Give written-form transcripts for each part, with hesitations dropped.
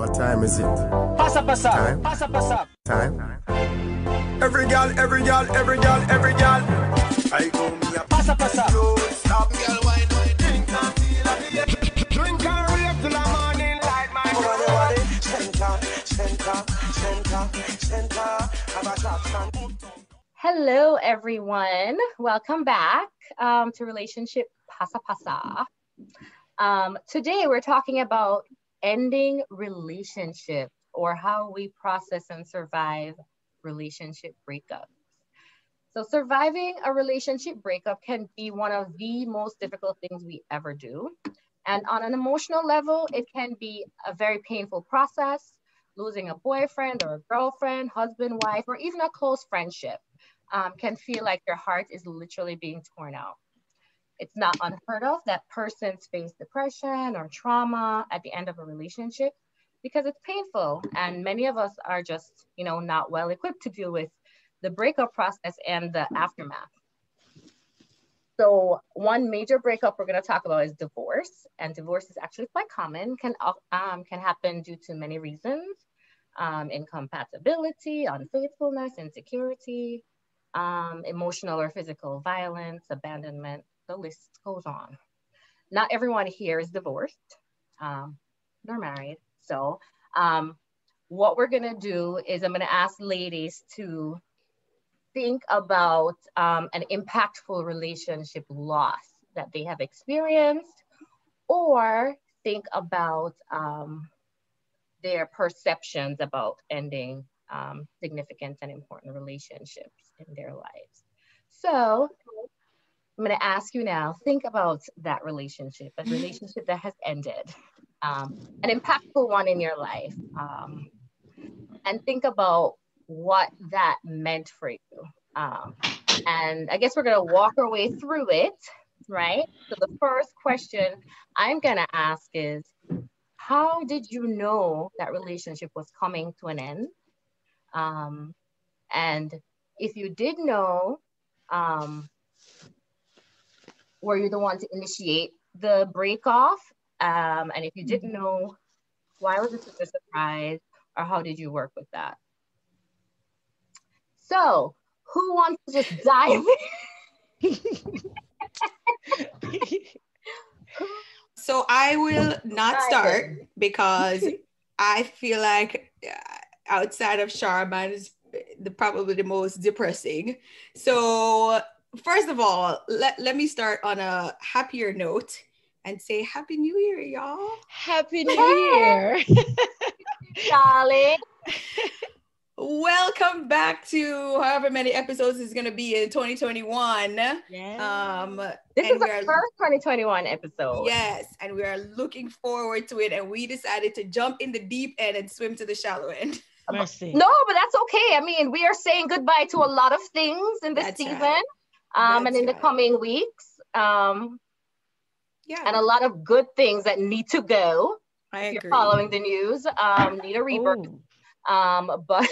What time is it? Passa, passa, Time? passa, passa. Time? Every gal, every gal, every gal, every gal. I go me a Passa, passa. stop, girl, wine, drink and feel like it. Drink and rave till the morning light, my girl. Center, have a drop stand. Hello, everyone. Welcome back to Relationship Passa Passa. Today, we're talking about ending relationships or how we process and survive relationship breakups. So surviving a relationship breakup can be one of the most difficult things we ever do. And on an emotional level, it can be a very painful process. Losing a boyfriend or a girlfriend, husband, wife, or even a close friendship can feel like your heart is literally being torn out. It's not unheard of that persons face depression or trauma at the end of a relationship because it's painful. And many of us are just, not well equipped to deal with the breakup process and the aftermath. So one major breakup we're going to talk about is divorce. And divorce is actually quite common, can happen due to many reasons. Incompatibility, unfaithfulness, insecurity, emotional or physical violence, abandonment, the list goes on. Not everyone here is divorced, nor married. So what we're gonna do is I'm gonna ask ladies to think about an impactful relationship loss that they have experienced, or think about their perceptions about ending significant and important relationships in their lives. So I'm going to ask you now, think about that relationship, a relationship that has ended, an impactful one in your life, and think about what that meant for you. And I guess we're going to walk our way through it, right? So the first question I'm going to ask is, how did you know that relationship was coming to an end? And if you did know, were you the one to initiate the break off? And if you didn't know, why was it such a surprise? Or how did you work with that? So, who wants to just dive in? So I will not start because I feel like outside of Charman is probably the most depressing. So first of all, let me start on a happier note and say Happy New Year, y'all. Happy New Year. Darling. Welcome back to however many episodes is going to be in 2021. Yeah. This is our first 2021 episode. Yes, and we are looking forward to it. And we decided to jump in the deep end and swim to the shallow end. Mercy. No, but that's okay. I mean, we are saying goodbye to a lot of things in this season, and in the coming weeks. And a lot of good things that need to go. I agree. If you're following the news, need a rebirth. But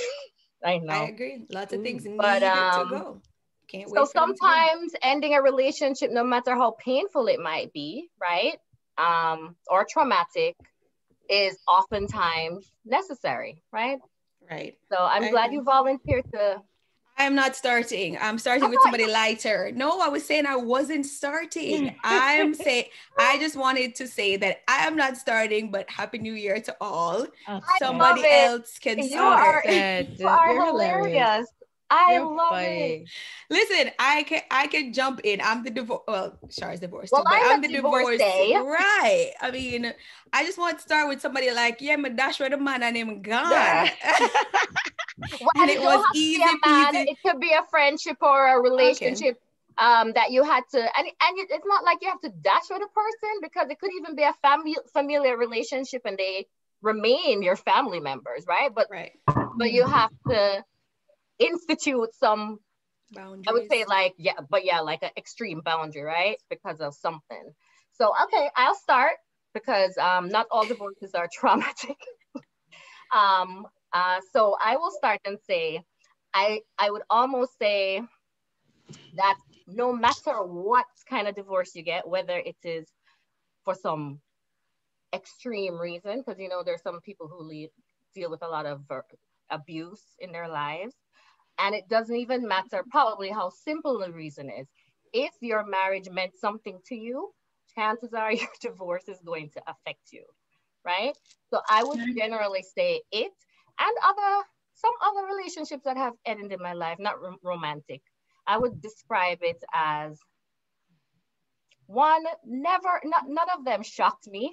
I know. I agree. Lots of things needed to go. Can't wait. So sometimes ending a relationship, no matter how painful it might be, right? Or traumatic, is oftentimes necessary, right? Right. So I'm glad you volunteered to. I am not starting. I'm starting with somebody lighter. No, I was saying I wasn't starting. I just wanted to say that I am not starting, but Happy New Year to all. Somebody else can start. You are hilarious. I love it. Listen, I can jump in. I'm the divorce. Well, Char's divorced. Well, too, but I'm the divorcee. Right. I mean, I just want to start with somebody like, my dash with a man and him gone. Yeah. Well, and it was easy peasy. It could be a friendship or a relationship that you had to, and it's not like you have to dash with a person, because it could even be a familiar relationship and they remain your family members, right? But you have to institute some boundaries. I would say like an extreme boundary, right? Because of something. So okay, I'll start because not all divorces are traumatic. So I will start and say, I would almost say that no matter what kind of divorce you get, whether it is for some extreme reason, because you know there's some people who deal with a lot of abuse in their lives, and it doesn't even matter probably how simple the reason is. If your marriage meant something to you, chances are your divorce is going to affect you, right? So I would generally say it, and some other relationships that have ended in my life, not romantic. I would describe it as one, none of them shocked me.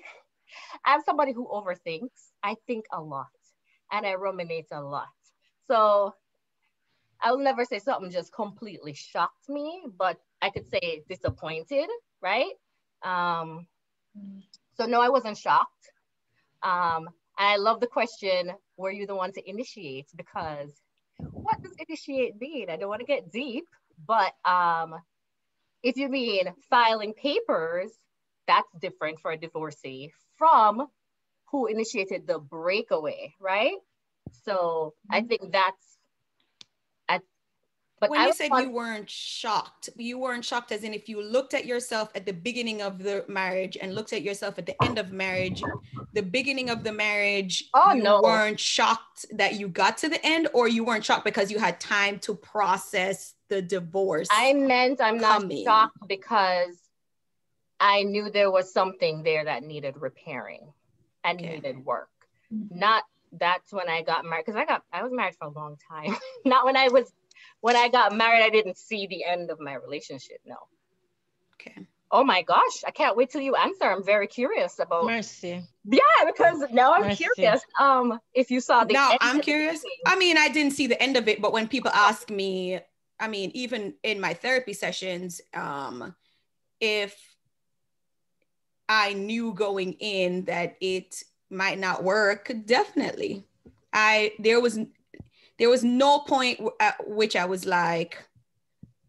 I'm somebody who overthinks. I think a lot and I ruminate a lot. So I'll never say something just completely shocked me, but I could say disappointed, right? So no, I wasn't shocked. And I love the question, were you the one to initiate? Because what does initiate mean? I don't want to get deep, but if you mean filing papers, that's different for a divorcee from who initiated the breakaway, right? So I think that's, but when you said you weren't shocked as in if you looked at yourself at the beginning of the marriage and looked at yourself at the end of marriage, the beginning of the marriage, weren't shocked that you got to the end, or you weren't shocked because you had time to process the divorce? I meant I'm not shocked because I knew there was something there that needed repairing and needed work. Not that's when I got married, because I was married for a long time. Not when I got married, I didn't see the end of my relationship. No. Okay. Oh my gosh, I can't wait till you answer. I'm very curious about. Mercy. Yeah, because now I'm curious. If you saw the end. I'm curious. I mean, I didn't see the end of it, but when people ask me, I mean, even in my therapy sessions, if I knew going in that it might not work, definitely. There was no point at which I was like,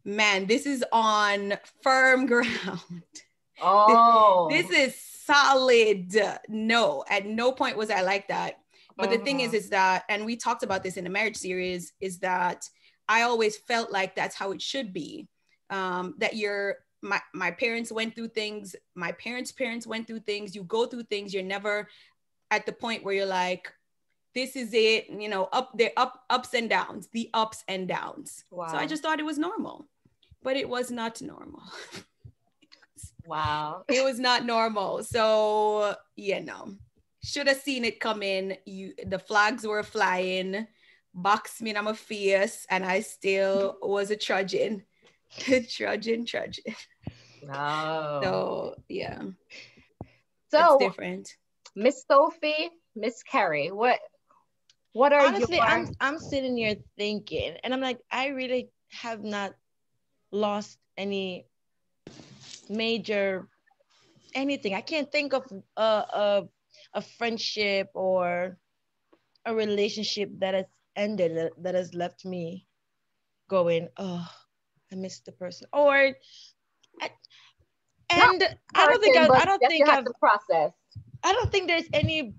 man, this is on firm ground. Oh. This is solid. No, at no point was I like that. But the thing is that, and we talked about this in the marriage series, is that I always felt like that's how it should be. That my parents went through things, my parents' parents went through things, you go through things, you're never at the point where you're like, this is it, you know, ups and downs, the ups and downs. Wow. So I just thought it was normal, but it was not normal. Wow. It was not normal. So, should have seen it coming. The flags were flying, boxed me in my face, and I still was a trudging. trudging. No. So, yeah. So, it's different. Miss Sophie, Miss Carrie, what are honestly, I'm sitting here thinking, and I'm like, I really have not lost any major anything. I can't think of a friendship or a relationship that has ended that has left me going, oh, I missed the person. I don't think there's any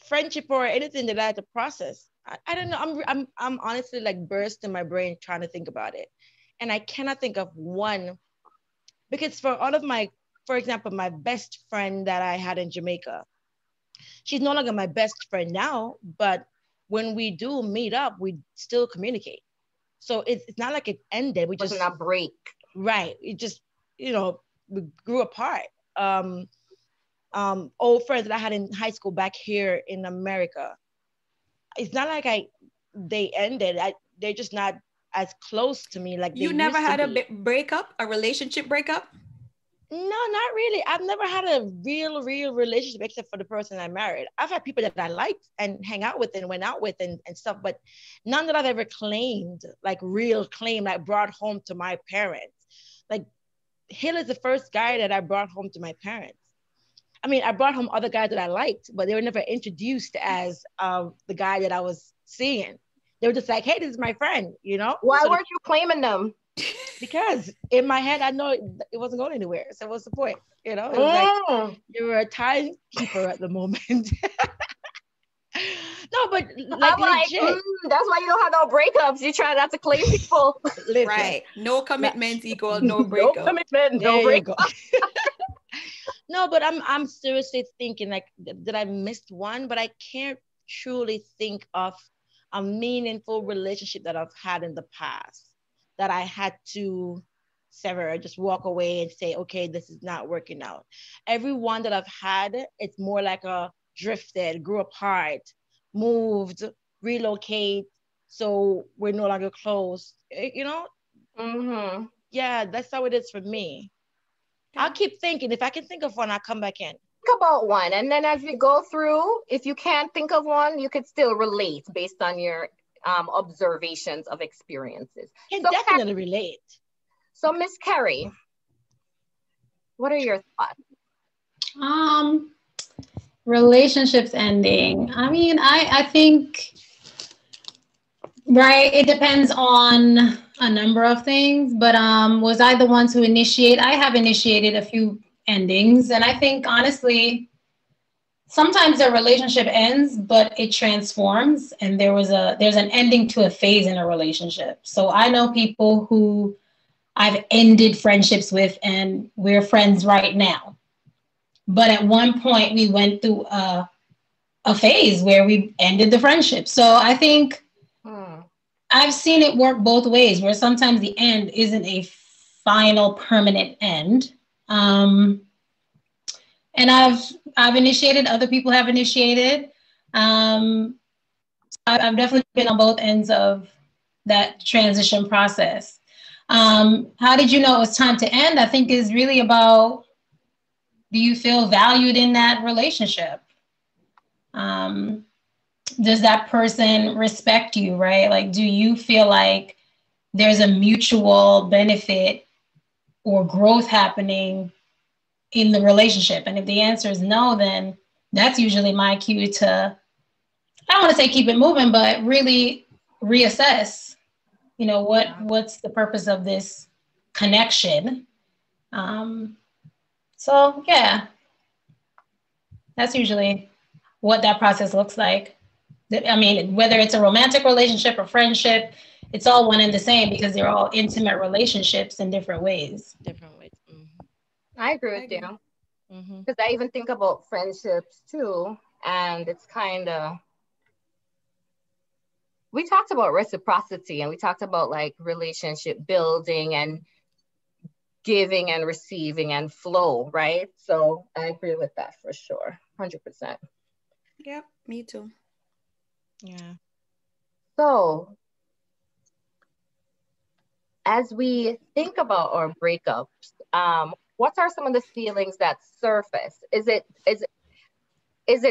friendship or anything that I had to process. I don't know. I'm honestly like burst in my brain trying to think about it, and I cannot think of one, because for example, my best friend that I had in Jamaica, she's no longer my best friend now, but when we do meet up, we still communicate. So it's not like it ended. We just wasn't a break, right? It just we grew apart. Old friends that I had in high school back here in America. It's not like they ended. They're just not as close to me like they you never used had to be. A breakup, a relationship breakup? No, not really. I've never had a real relationship except for the person I married. I've had people that I liked and hang out with and went out with and stuff, but none that I've ever claimed, like brought home to my parents. Like Hill is the first guy that I brought home to my parents. I mean, I brought home other guys that I liked, but they were never introduced as the guy that I was seeing. They were just like, hey, this is my friend, Why weren't you claiming them? Because in my head, I know it wasn't going anywhere. So what's the point? It was like, you were a timekeeper at the moment. No, but like legit. That's why you don't have no breakups. You try not to claim people. Right. No commitment equals no breakup. No commitment, no breakup. No, but I'm seriously thinking like, did I miss one? But I can't truly think of a meaningful relationship that I've had in the past that I had to sever, just walk away and say, okay, this is not working out. Every one that I've had, it's more like a drifted, grew apart, moved, relocate, so we're no longer close. You know, Mm-hmm. yeah, that's how it is for me. I'll Okay. keep thinking. If I can think of one, I'll come back in. Think about one, and then as we go through, if you can't think of one, you could still relate based on your observations of experiences. Can So, definitely relate. so Miss Carrie, what are your thoughts? Um, Relationships ending. I mean, I think, right, it depends on a number of things, but was I the one to initiate? I have initiated a few endings, and I think honestly, sometimes a relationship ends, but it transforms, and there's an ending to a phase in a relationship. So I know people who I've ended friendships with, and we're friends right now. But at one point, we went through a phase where we ended the friendship. So I think Hmm. I've seen it work both ways, where sometimes the end isn't a final permanent end. Um, and I've initiated, other people have initiated. Um, I've definitely been on both ends of that transition process. How did you know it was time to end? I think is really about, do you feel valued in that relationship? Um, does that person respect you, right? Like, do you feel like there's a mutual benefit or growth happening in the relationship? And if the answer is no, then that's usually my cue to, I don't want to say keep it moving, but really reassess, what's the purpose of this connection? Um, so yeah, that's usually what that process looks like. I mean, whether it's a romantic relationship or friendship, it's all one and the same because they're all intimate relationships in different ways. Different ways. I agree I with you agree. Mm-hmm. because I even think about friendships too, and it's kind of, we talked about reciprocity and we talked about like relationship building and giving and receiving and flow, right? So I agree with that for sure, 100%. Yep, me too. Yeah. So as we think about our breakups, what are some of the feelings that surface? Is it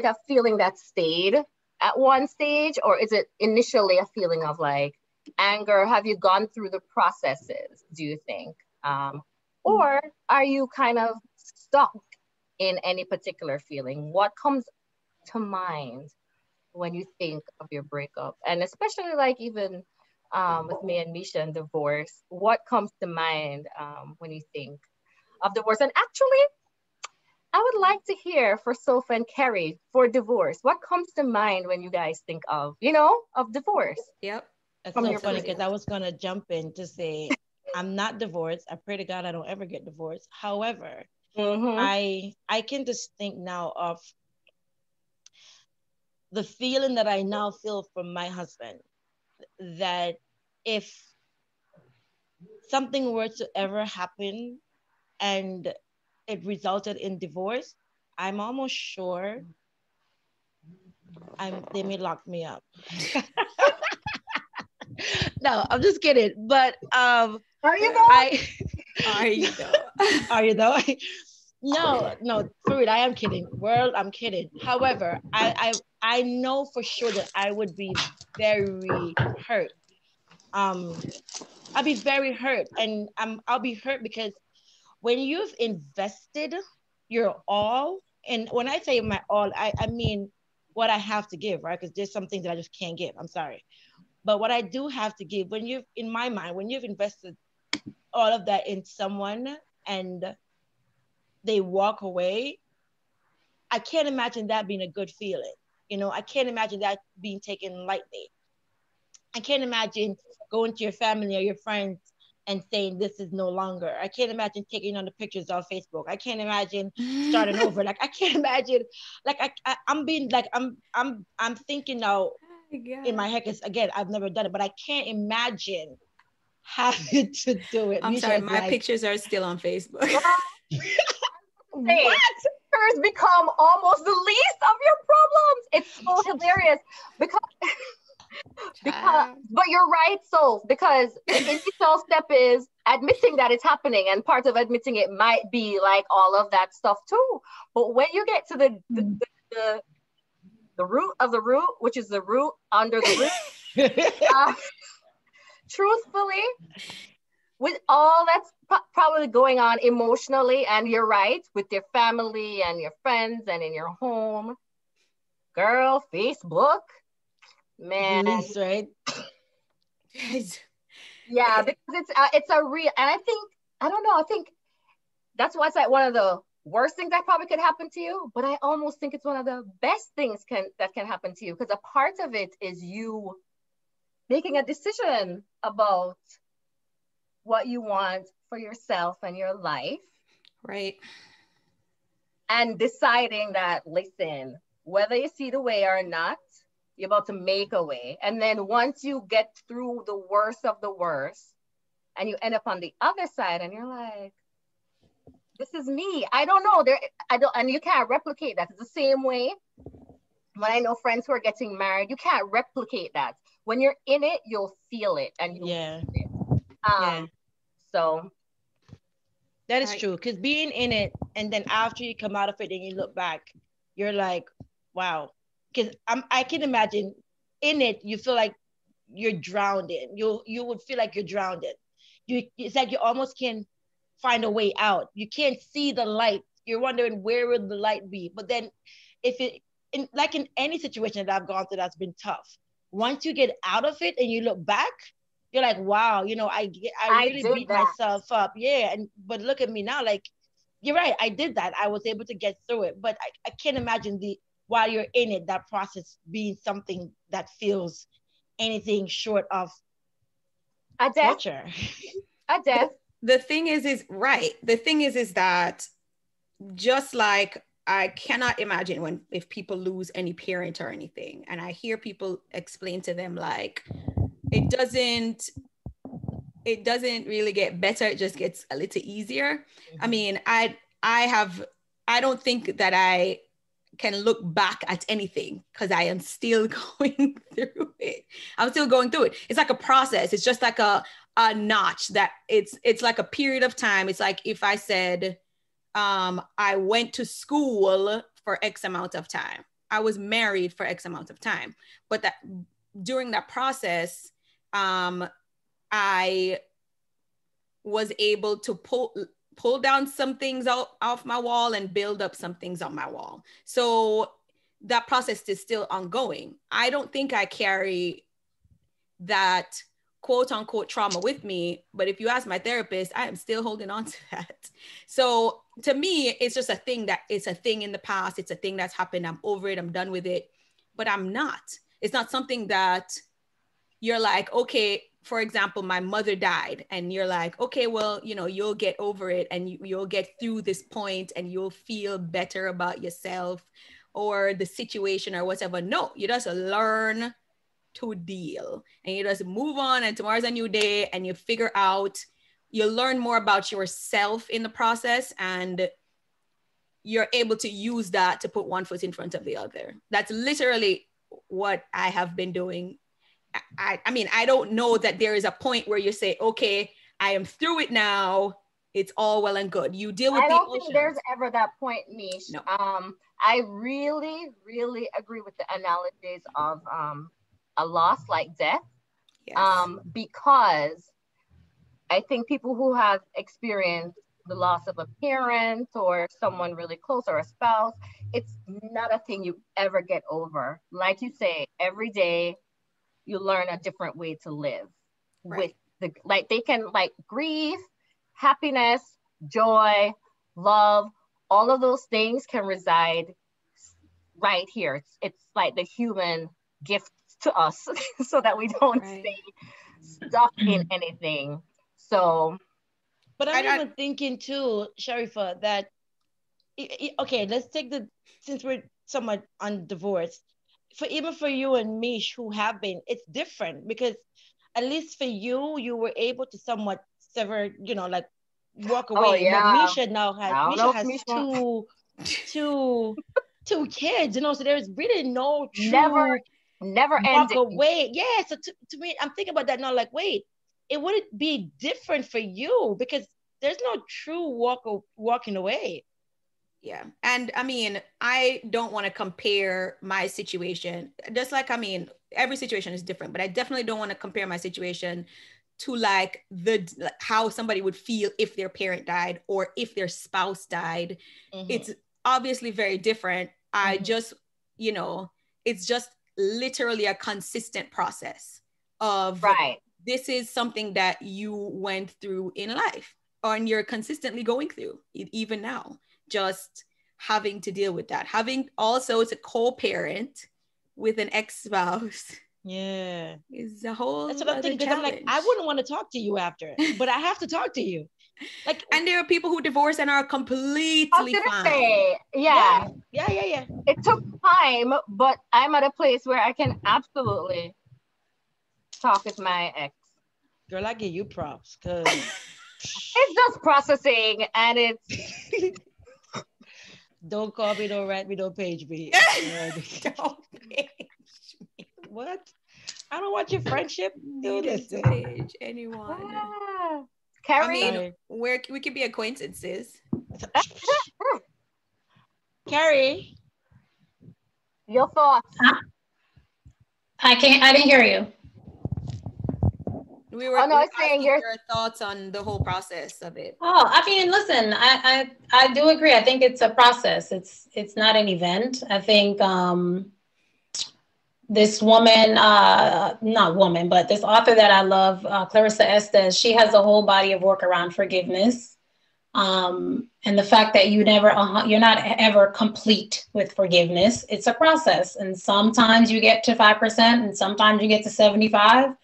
a feeling that stayed at one stage, or is it initially a feeling of like anger? Have you gone through the processes, do you think? Or are you kind of stuck in any particular feeling? What comes to mind when you think of your breakup? And especially like even with me and Misha and divorce, what comes to mind when you think of divorce? And actually, I would like to hear for Sophie and Kerry for divorce. What comes to mind when you guys think of divorce Yep. That's from so your funny perspective? because I was gonna jump in to say I'm not divorced. I pray to God I don't ever get divorced. However, Mm-hmm. I can just think now of the feeling that I now feel from my husband, that if something were to ever happen and it resulted in divorce, I'm almost sure they may lock me up. No, I'm just kidding. But Are you though? I Are you though? are you though? No, for real, I am kidding. World, I'm kidding. However, I know for sure that I would be very hurt. Um, I'll be very hurt, and I'll be hurt because when you've invested your all, and when I say my all, I mean what I have to give, right? Because there's some things that I just can't give. I'm sorry. But what I do have to give, when you've, in my mind, when you've invested all of that in someone and they walk away, I can't imagine that being a good feeling. I can't imagine that being taken lightly. I can't imagine going to your family or your friends and saying this is no longer. I can't imagine taking on the pictures on Facebook. I can't imagine starting over. Like I can't imagine. Like I'm being like I'm thinking now in my head, because again I've never done it, but I can't imagine having to do it. I'm sorry, my pictures are still on Facebook. What? Pictures become almost the least of your problems. It's so hilarious because but you're right, so because the initial step is admitting that it's happening, and part of admitting it might be like all of that stuff too. But when you get to the root of the root, which is the root under the root, truthfully, with all that's probably going on emotionally, and you're right, with your family and your friends and in your home, girl, Facebook, man, Release, right? Yeah, because it's a real, and I think that's why it's like one of the worst things that probably could happen to you, but I almost think it's one of the best things that can happen to you, because a part of it is you making a decision about what you want for yourself and your life. Right. And deciding that, listen, whether you see the way or not, you're about to make a way. And then once you get through the worst of the worst and you end up on the other side and you're like, this is me. I don't know. And you can't replicate that. It's the same way when I know friends who are getting married, you can't replicate that. When you're in it, you'll feel it and you'll feel it. So that is true, because being in it and then after you come out of it and you look back, you're like, wow. Because I can imagine in it, you feel like you're drowned in. You would feel like you're drowned in. It's like you almost can't find a way out. You can't see the light. You're wondering where will the light be. But then in any situation that I've gone through that's been tough, once you get out of it and you look back, you're like, wow, I really beat myself up. Yeah. But look at me now, like, you're right. I did that. I was able to get through it. But I can't imagine while you're in it, that process being something that feels anything short of a death. Torture. A death. The thing is right. The thing is that just like I cannot imagine if people lose any parent or anything, and I hear people explain to them like it doesn't really get better, it just gets a little easier. Mm-hmm. I mean, I don't think that I can look back at anything because I am still going through it. I'm still going through it. It's like a process. It's just like a notch that it's like a period of time. It's like if I said, I went to school for X amount of time. I was married for X amount of time. But that during that process, I was able to pull down some things off my wall and build up some things on my wall. So that process is still ongoing. I don't think I carry that quote unquote trauma with me, but if you ask my therapist, I am still holding on to that. So to me, it's just it's a thing in the past. It's a thing that's happened. I'm over it. I'm done with it, but I'm not. It's not something that you're like, okay, for example, my mother died and you're like, okay, well, you'll get over it and you'll get through this point and you'll feel better about yourself or the situation or whatever. No, you just learn to deal and you just move on, and tomorrow's a new day and you learn more about yourself in the process, and you're able to use that to put one foot in front of the other. That's literally what I have been doing. I mean, I don't know that there is a point where you say, okay, I am through it now. It's all well and good. You deal with I don't think there's ever that point, Mish. No. I really, really agree with the analogies of a loss like death. Yes. Because I think people who have experienced the loss of a parent or someone really close or a spouse, it's not a thing you ever get over. Like you say, every day, you learn a different way to live. Right. They can grief, happiness, joy, love, all of those things can reside right here. It's like the human gift to us so that we don't stay stuck in anything. So, but I'm even thinking too, Sharifa, that okay, let's take since we're somewhat on divorce, even for you and me who have been, it's different because at least for you, you were able to somewhat sever, like walk away. Oh, yeah. But Misha has two kids, so there's really no true never walk ending. away. Yeah. So to me, I'm thinking about that now, like, wait, it wouldn't be different for you because there's no true walking away. Yeah. And I mean, I don't want to compare my situation. Just like, I mean, every situation is different, but I definitely don't want to compare my situation to like how somebody would feel if their parent died or if their spouse died. Mm-hmm. It's obviously very different. I just, it's just literally a consistent process of this is something that you went through in life and you're consistently going through even now. Just having to deal with that, having also to co-parent with an ex-spouse. Yeah, is a whole. That's what I'm thinking. Because I'm like, I wouldn't want to talk to you after, but I have to talk to you. Like, and there are people who divorce and are completely fine. Yeah. Yeah. It took time, but I'm at a place where I can absolutely talk with my ex. Girl, I give you props because it's just processing, and it's. Don't call me, don't write me, don't page me. Don't page me. What? I don't want your friendship. Do this to page anyone. Carrie, I mean, we could be acquaintances. Carrie, your thoughts? I didn't hear you. We were saying your thoughts on the whole process of it. Oh, I mean, listen, I do agree. I think it's a process. It's not an event. I think this woman, not woman, but this author that I love, Clarissa Estes, she has a whole body of work around forgiveness. And the fact that you're not ever complete with forgiveness. It's a process. And sometimes you get to 5% and sometimes you get to 75.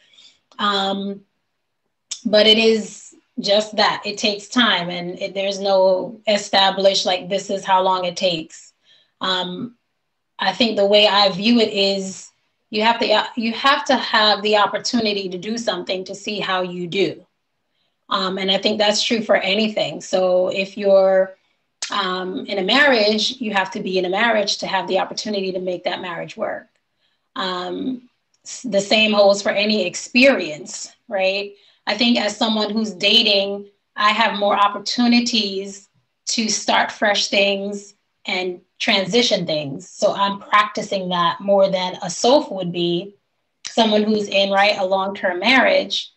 But it is just that it takes time, and there's no established, like, this is how long it takes. I think the way I view it is you have to have the opportunity to do something to see how you do. And I think that's true for anything. So if you're in a marriage, you have to be in a marriage to have the opportunity to make that marriage work. The same holds for any experience, right? I think as someone who's dating, I have more opportunities to start fresh things and transition things. So I'm practicing that more than a Soph would be. Someone who's in a long-term marriage,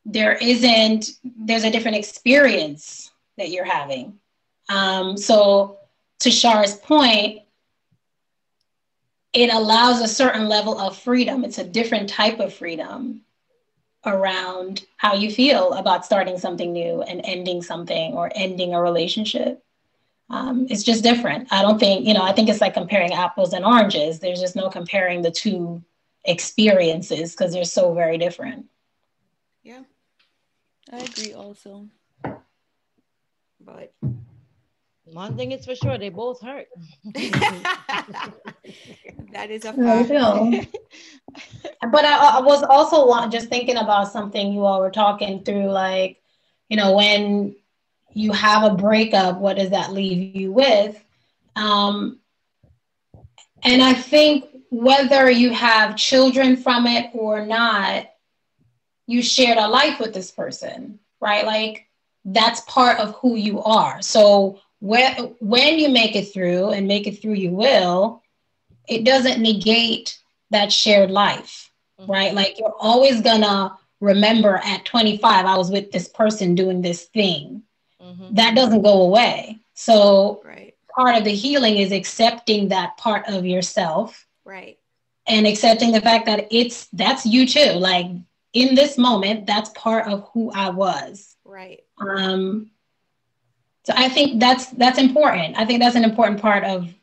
there's a different experience that you're having. So to Shar's point, it allows a certain level of freedom. It's a different type of freedom around how you feel about starting something new and ending something or ending a relationship. It's just different. I don't think, I think it's like comparing apples and oranges. There's just no comparing the two experiences because they're so very different. Yeah, I agree also. But one thing is for sure, they both hurt. That is a fact. But I was also just thinking about something you all were talking through, like, when you have a breakup, what does that leave you with? And I think whether you have children from it or not, you shared a life with this person, right? Like, that's part of who you are. So when you make it through, and make it through you will, it doesn't negate that shared life, right? Like, you're always gonna remember at 25, I was with this person doing this thing. That doesn't go away. So part of the healing is accepting that part of yourself. Right. And accepting the fact that that's you too. Like, in this moment, that's part of who I was. Right. So I think that's important. I think that's an important part of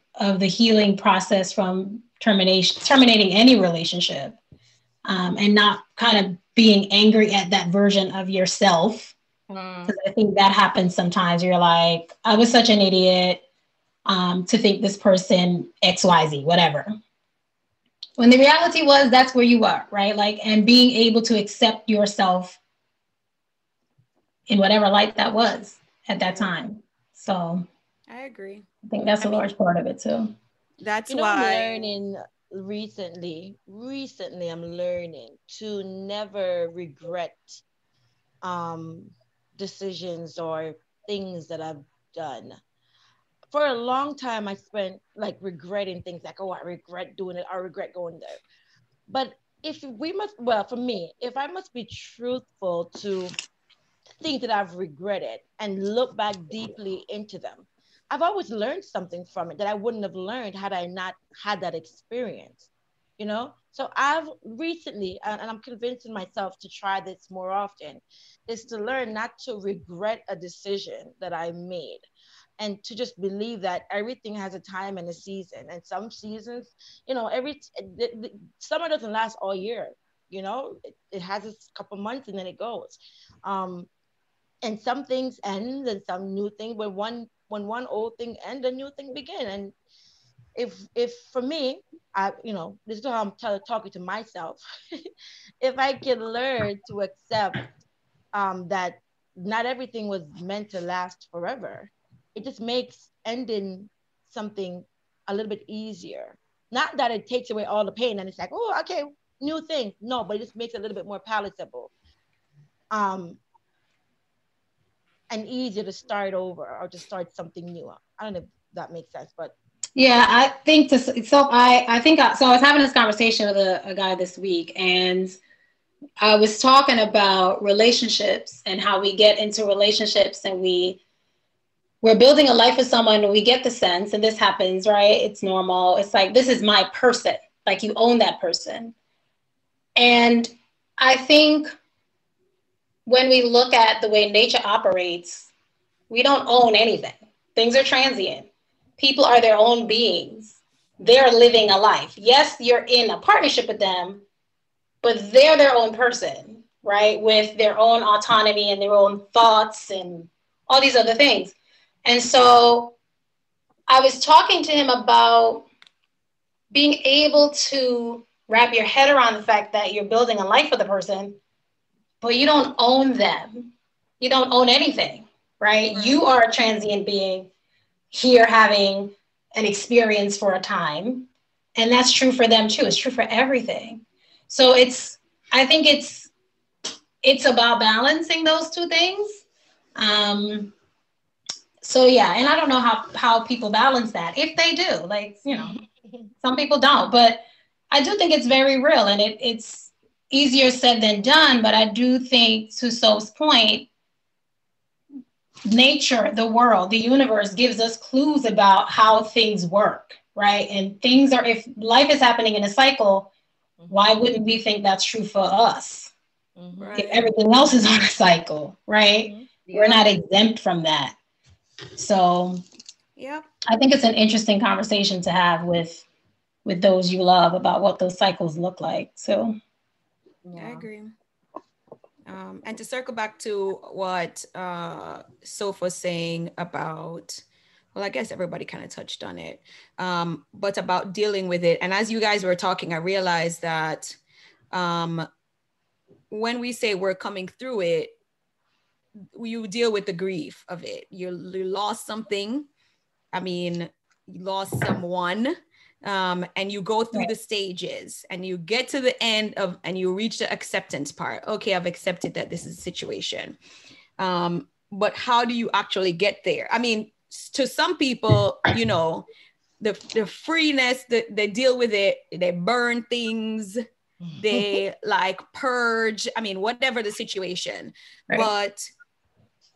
the healing process from terminating any relationship, and not kind of being angry at that version of yourself Because I think that happens sometimes. You're like, I was such an idiot to think this person XYZ, whatever. When the reality was that's where you were, right? Like, and being able to accept yourself in whatever light that was at that time. So I agree. I think that's a large part of it too. That's I'm why learning recently I'm learning to never regret decisions or things that I've done. For a long time, I spent like regretting things, like, oh, I regret doing it, I regret going there. But for me, if I must be truthful to things that I've regretted and look back deeply into them, I've always learned something from it that I wouldn't have learned had I not had that experience, you know? So I've recently, and I'm convincing myself to try this more often, is to learn not to regret a decision that I made, and to just believe that everything has a time and a season. And some seasons, you know, summer doesn't last all year, you know, it has a couple months and then it goes. And some things end and some new thing, when one old thing ends, a new thing begin. And if for me, this is how I'm talking to myself. If I can learn to accept that not everything was meant to last forever, it just makes ending something a little bit easier. Not that it takes away all the pain and it's like, oh, okay, new thing. No, but it just makes it a little bit more palatable. And easier to start over or to start something new. I don't know if that makes sense, but yeah, I think I was having this conversation with a guy this week, and I was talking about relationships and how we get into relationships and we're building a life with someone and we get the sense, and this happens, right? It's normal. It's like, this is my person. Like, you own that person. And I think when we look at the way nature operates, we don't own anything. Things are transient. People are their own beings. They're living a life. Yes, you're in a partnership with them, but they're their own person, right? With their own autonomy and their own thoughts and all these other things. And so I was talking to him about being able to wrap your head around the fact that you're building a life with a person, but you don't own them. You don't own anything, right? You are a transient being here having an experience for a time. And that's true for them too. It's true for everything. So I think it's about balancing those two things. So yeah, and I don't know how people balance that. If they do, like, you know, some people don't, but I do think it's very real, and it's easier said than done. But I do think, to Soph's point, nature, the world, the universe gives us clues about how things work, right? And if life is happening in a cycle, why wouldn't we think that's true for us? Right. If everything else is on a cycle, right? Yeah. We're not exempt from that. So yeah, I think it's an interesting conversation to have with those you love about what those cycles look like. So yeah. I agree. And to circle back to what Soph was saying about, well, I guess everybody kind of touched on it, but about dealing with it. And as you guys were talking, I realized that when we say we're coming through it, you deal with the grief of it. You lost something. I mean, you lost someone. And you go through the stages and you get to the end and you reach the acceptance part. Okay, I've accepted that this is a situation. But how do you actually get there? I mean, to some people, you know, the freeness, they deal with it, they burn things, they like purge, I mean, whatever the situation. Right. But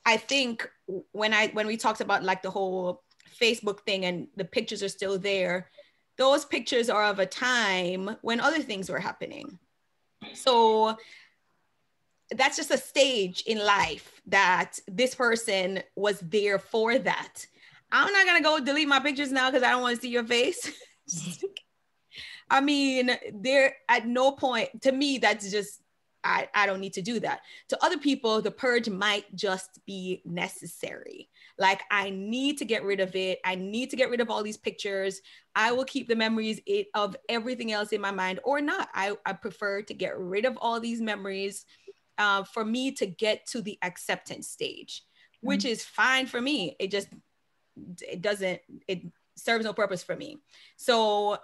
I think when we talked about like the whole Facebook thing and the pictures are still there, those pictures are of a time when other things were happening. So that's just a stage in life that this person was there for that. I'm not gonna go delete my pictures now because I don't want to see your face. I mean, there at no point, to me, that's just I don't need to do that. To other people, the purge might just be necessary. Like, I need to get rid of it. I need to get rid of all these pictures. I will keep the memories of everything else in my mind, or not. I prefer to get rid of all these memories for me to get to the acceptance stage, which is fine for me. It serves no purpose for me. So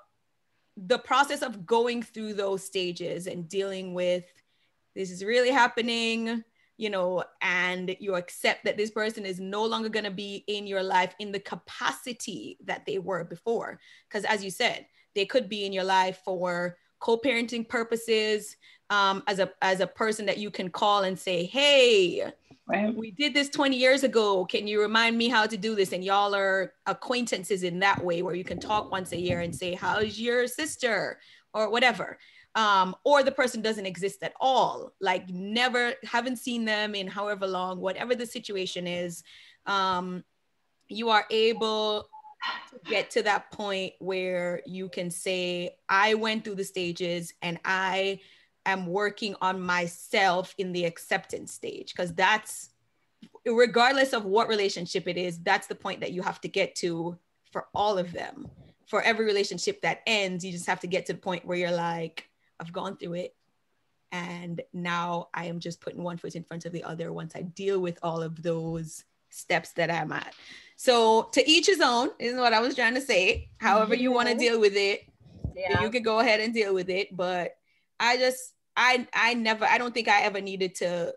the process of going through those stages and dealing with, this is really happening, you know, and you accept that this person is no longer going to be in your life in the capacity that they were before. Because as you said, they could be in your life for co-parenting purposes, as a person that you can call and say, hey, Right. we did this 20 years ago. Can you remind me how to do this? And y'all are acquaintances in that way, where you can talk once a year and say, how's your sister, or whatever. Or the person doesn't exist at all, like never, haven't seen them in however long, whatever the situation is. You are able to get to that point where you can say, I went through the stages and I am working on myself in the acceptance stage. Because that's, regardless of what relationship it is, that's the point that you have to get to for all of them. For every relationship that ends, you just have to get to the point where you're like, I've gone through it, and now I am just putting one foot in front of the other once I deal with all of those steps that I'm at. So to each his own is what I was trying to say. However you want to deal with it, you could go ahead and deal with it. But I don't think I ever needed to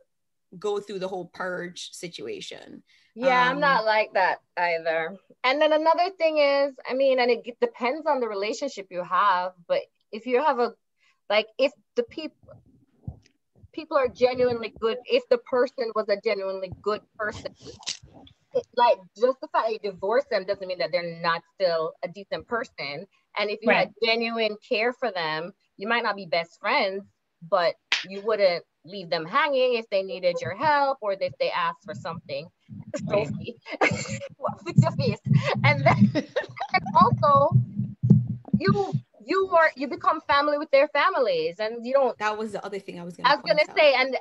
go through the whole purge situation. Yeah, I'm not like that either. And then another thing is, I mean, and it depends on the relationship you have, but if you have if the people are genuinely good, if the person was a genuinely good person, like, just the fact that you divorce them doesn't mean that they're not still a decent person. And if you had genuine care for them, you might not be best friends, but you wouldn't leave them hanging if they needed your help or if they asked for something. Sophie, fix your face. And then and also you become family with their families, and you don't. That was the other thing I was gonna say, and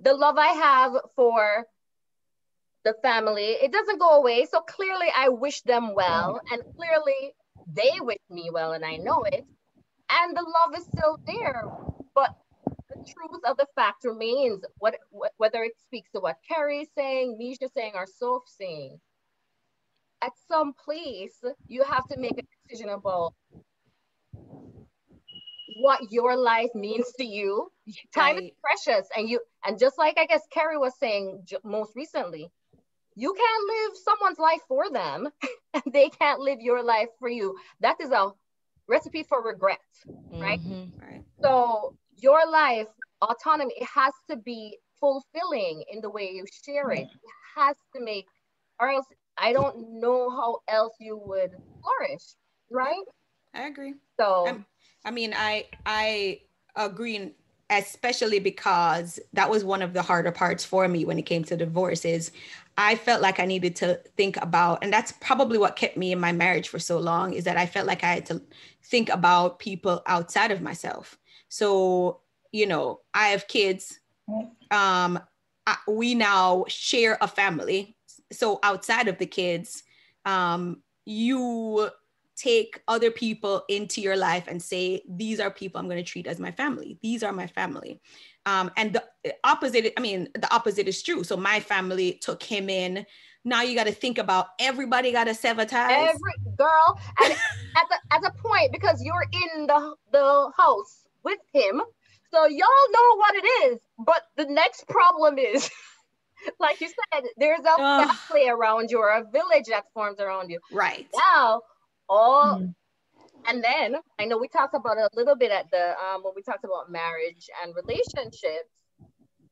the love I have for the family, it doesn't go away. So clearly I wish them well, and clearly they wish me well, and I know it, and the love is still there. But the truth of the fact remains, whether it speaks to what Carrie's saying, Misha's saying, or Soph saying, at some place you have to make a decision about what your life means to you. Time is precious, and just like I guess Carrie was saying most recently, you can't live someone's life for them and they can't live your life for you. That is a recipe for regret, right? Right. So your life, autonomy, it has to be fulfilling in the way you share it. It has to make, or else I don't know how else you would flourish, right? I agree. So I mean, I agree, especially because that was one of the harder parts for me when it came to divorce. Is I felt like I needed to think about, and that's probably what kept me in my marriage for so long, is that I felt like I had to think about people outside of myself. So, you know, I have kids. We now share a family. So outside of the kids, you take other people into your life and say, these are people I'm going to treat as my family. These are my family. And the opposite is true. So my family took him in. Now you got to think about everybody got to sever ties. Every girl, and at a point, because you're in the house with him, so y'all know what it is. But the next problem is, like you said, there's a family around you, or a village that forms around you. Right. Now, and then I know we talked about it a little bit at the when we talked about marriage and relationships,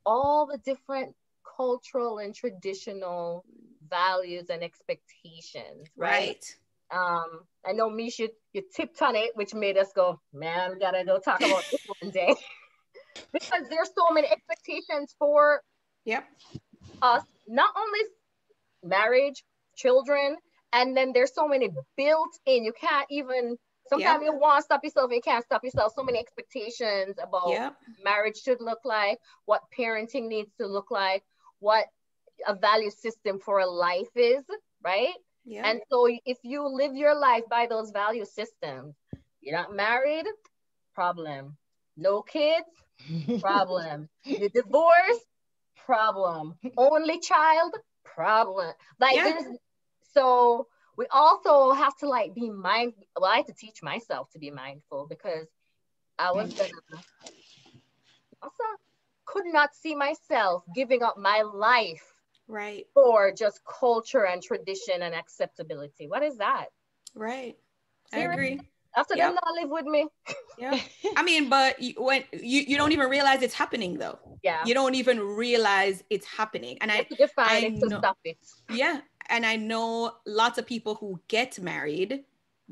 all the different cultural and traditional values and expectations, right? I know Misha, you tipped on it, which made us go, man, we gotta go talk about this one day. Because there's so many expectations for us, not only marriage, children, and then there's so many built in, you can't even Sometimes you want to stop yourself, you can't stop yourself. So many expectations about marriage should look like, what parenting needs to look like, what a value system for a life is, right? And so if you live your life by those value systems, you're not married, problem. No kids, problem. You're divorced, problem. Only child, problem. Like so we also have to like be mindful. Well, I had to teach myself to be mindful because I was also could not see myself giving up my life for just culture and tradition and acceptability. What is that? Right. I agree. After them not live with me. I mean, but when you don't even realize it's happening though. You don't even realize it's happening. And I define it to stop it. Yeah. And I know lots of people who get married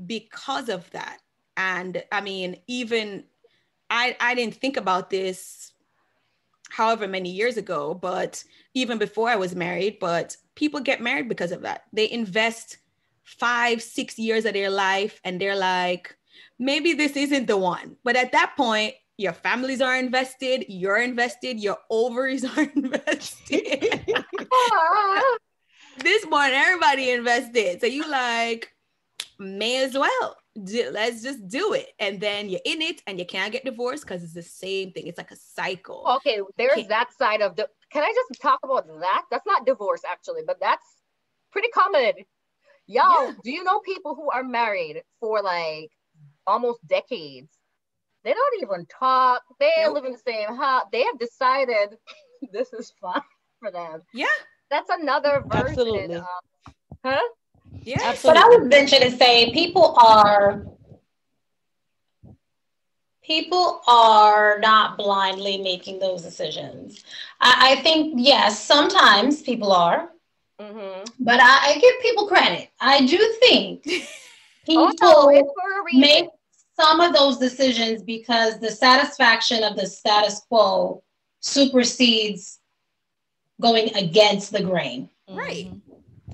because of that. And I mean, even I didn't think about this however many years ago, but even before I was married, but people get married because of that. They invest 5-6 years of their life and they're like, maybe this isn't the one. But at that point, your families are invested, you're invested, your ovaries are invested. This one, everybody invested. So you like, may as well. Let's just do it. And then you're in it and you can't get divorced because it's the same thing. It's like a cycle. Okay, there's that side of the, can I just talk about that? That's not divorce actually, but that's pretty common. Yo, do you know people who are married for like almost decades? They don't even talk. They live in the same house. They have decided this is fun for them. Yeah. That's another version. Absolutely. Huh? Yeah. Absolutely. But I would venture to say people are not blindly making those decisions. I think, yes, sometimes people are. But I give people credit. I do think people make some of those decisions because the satisfaction of the status quo supersedes going against the grain. Right.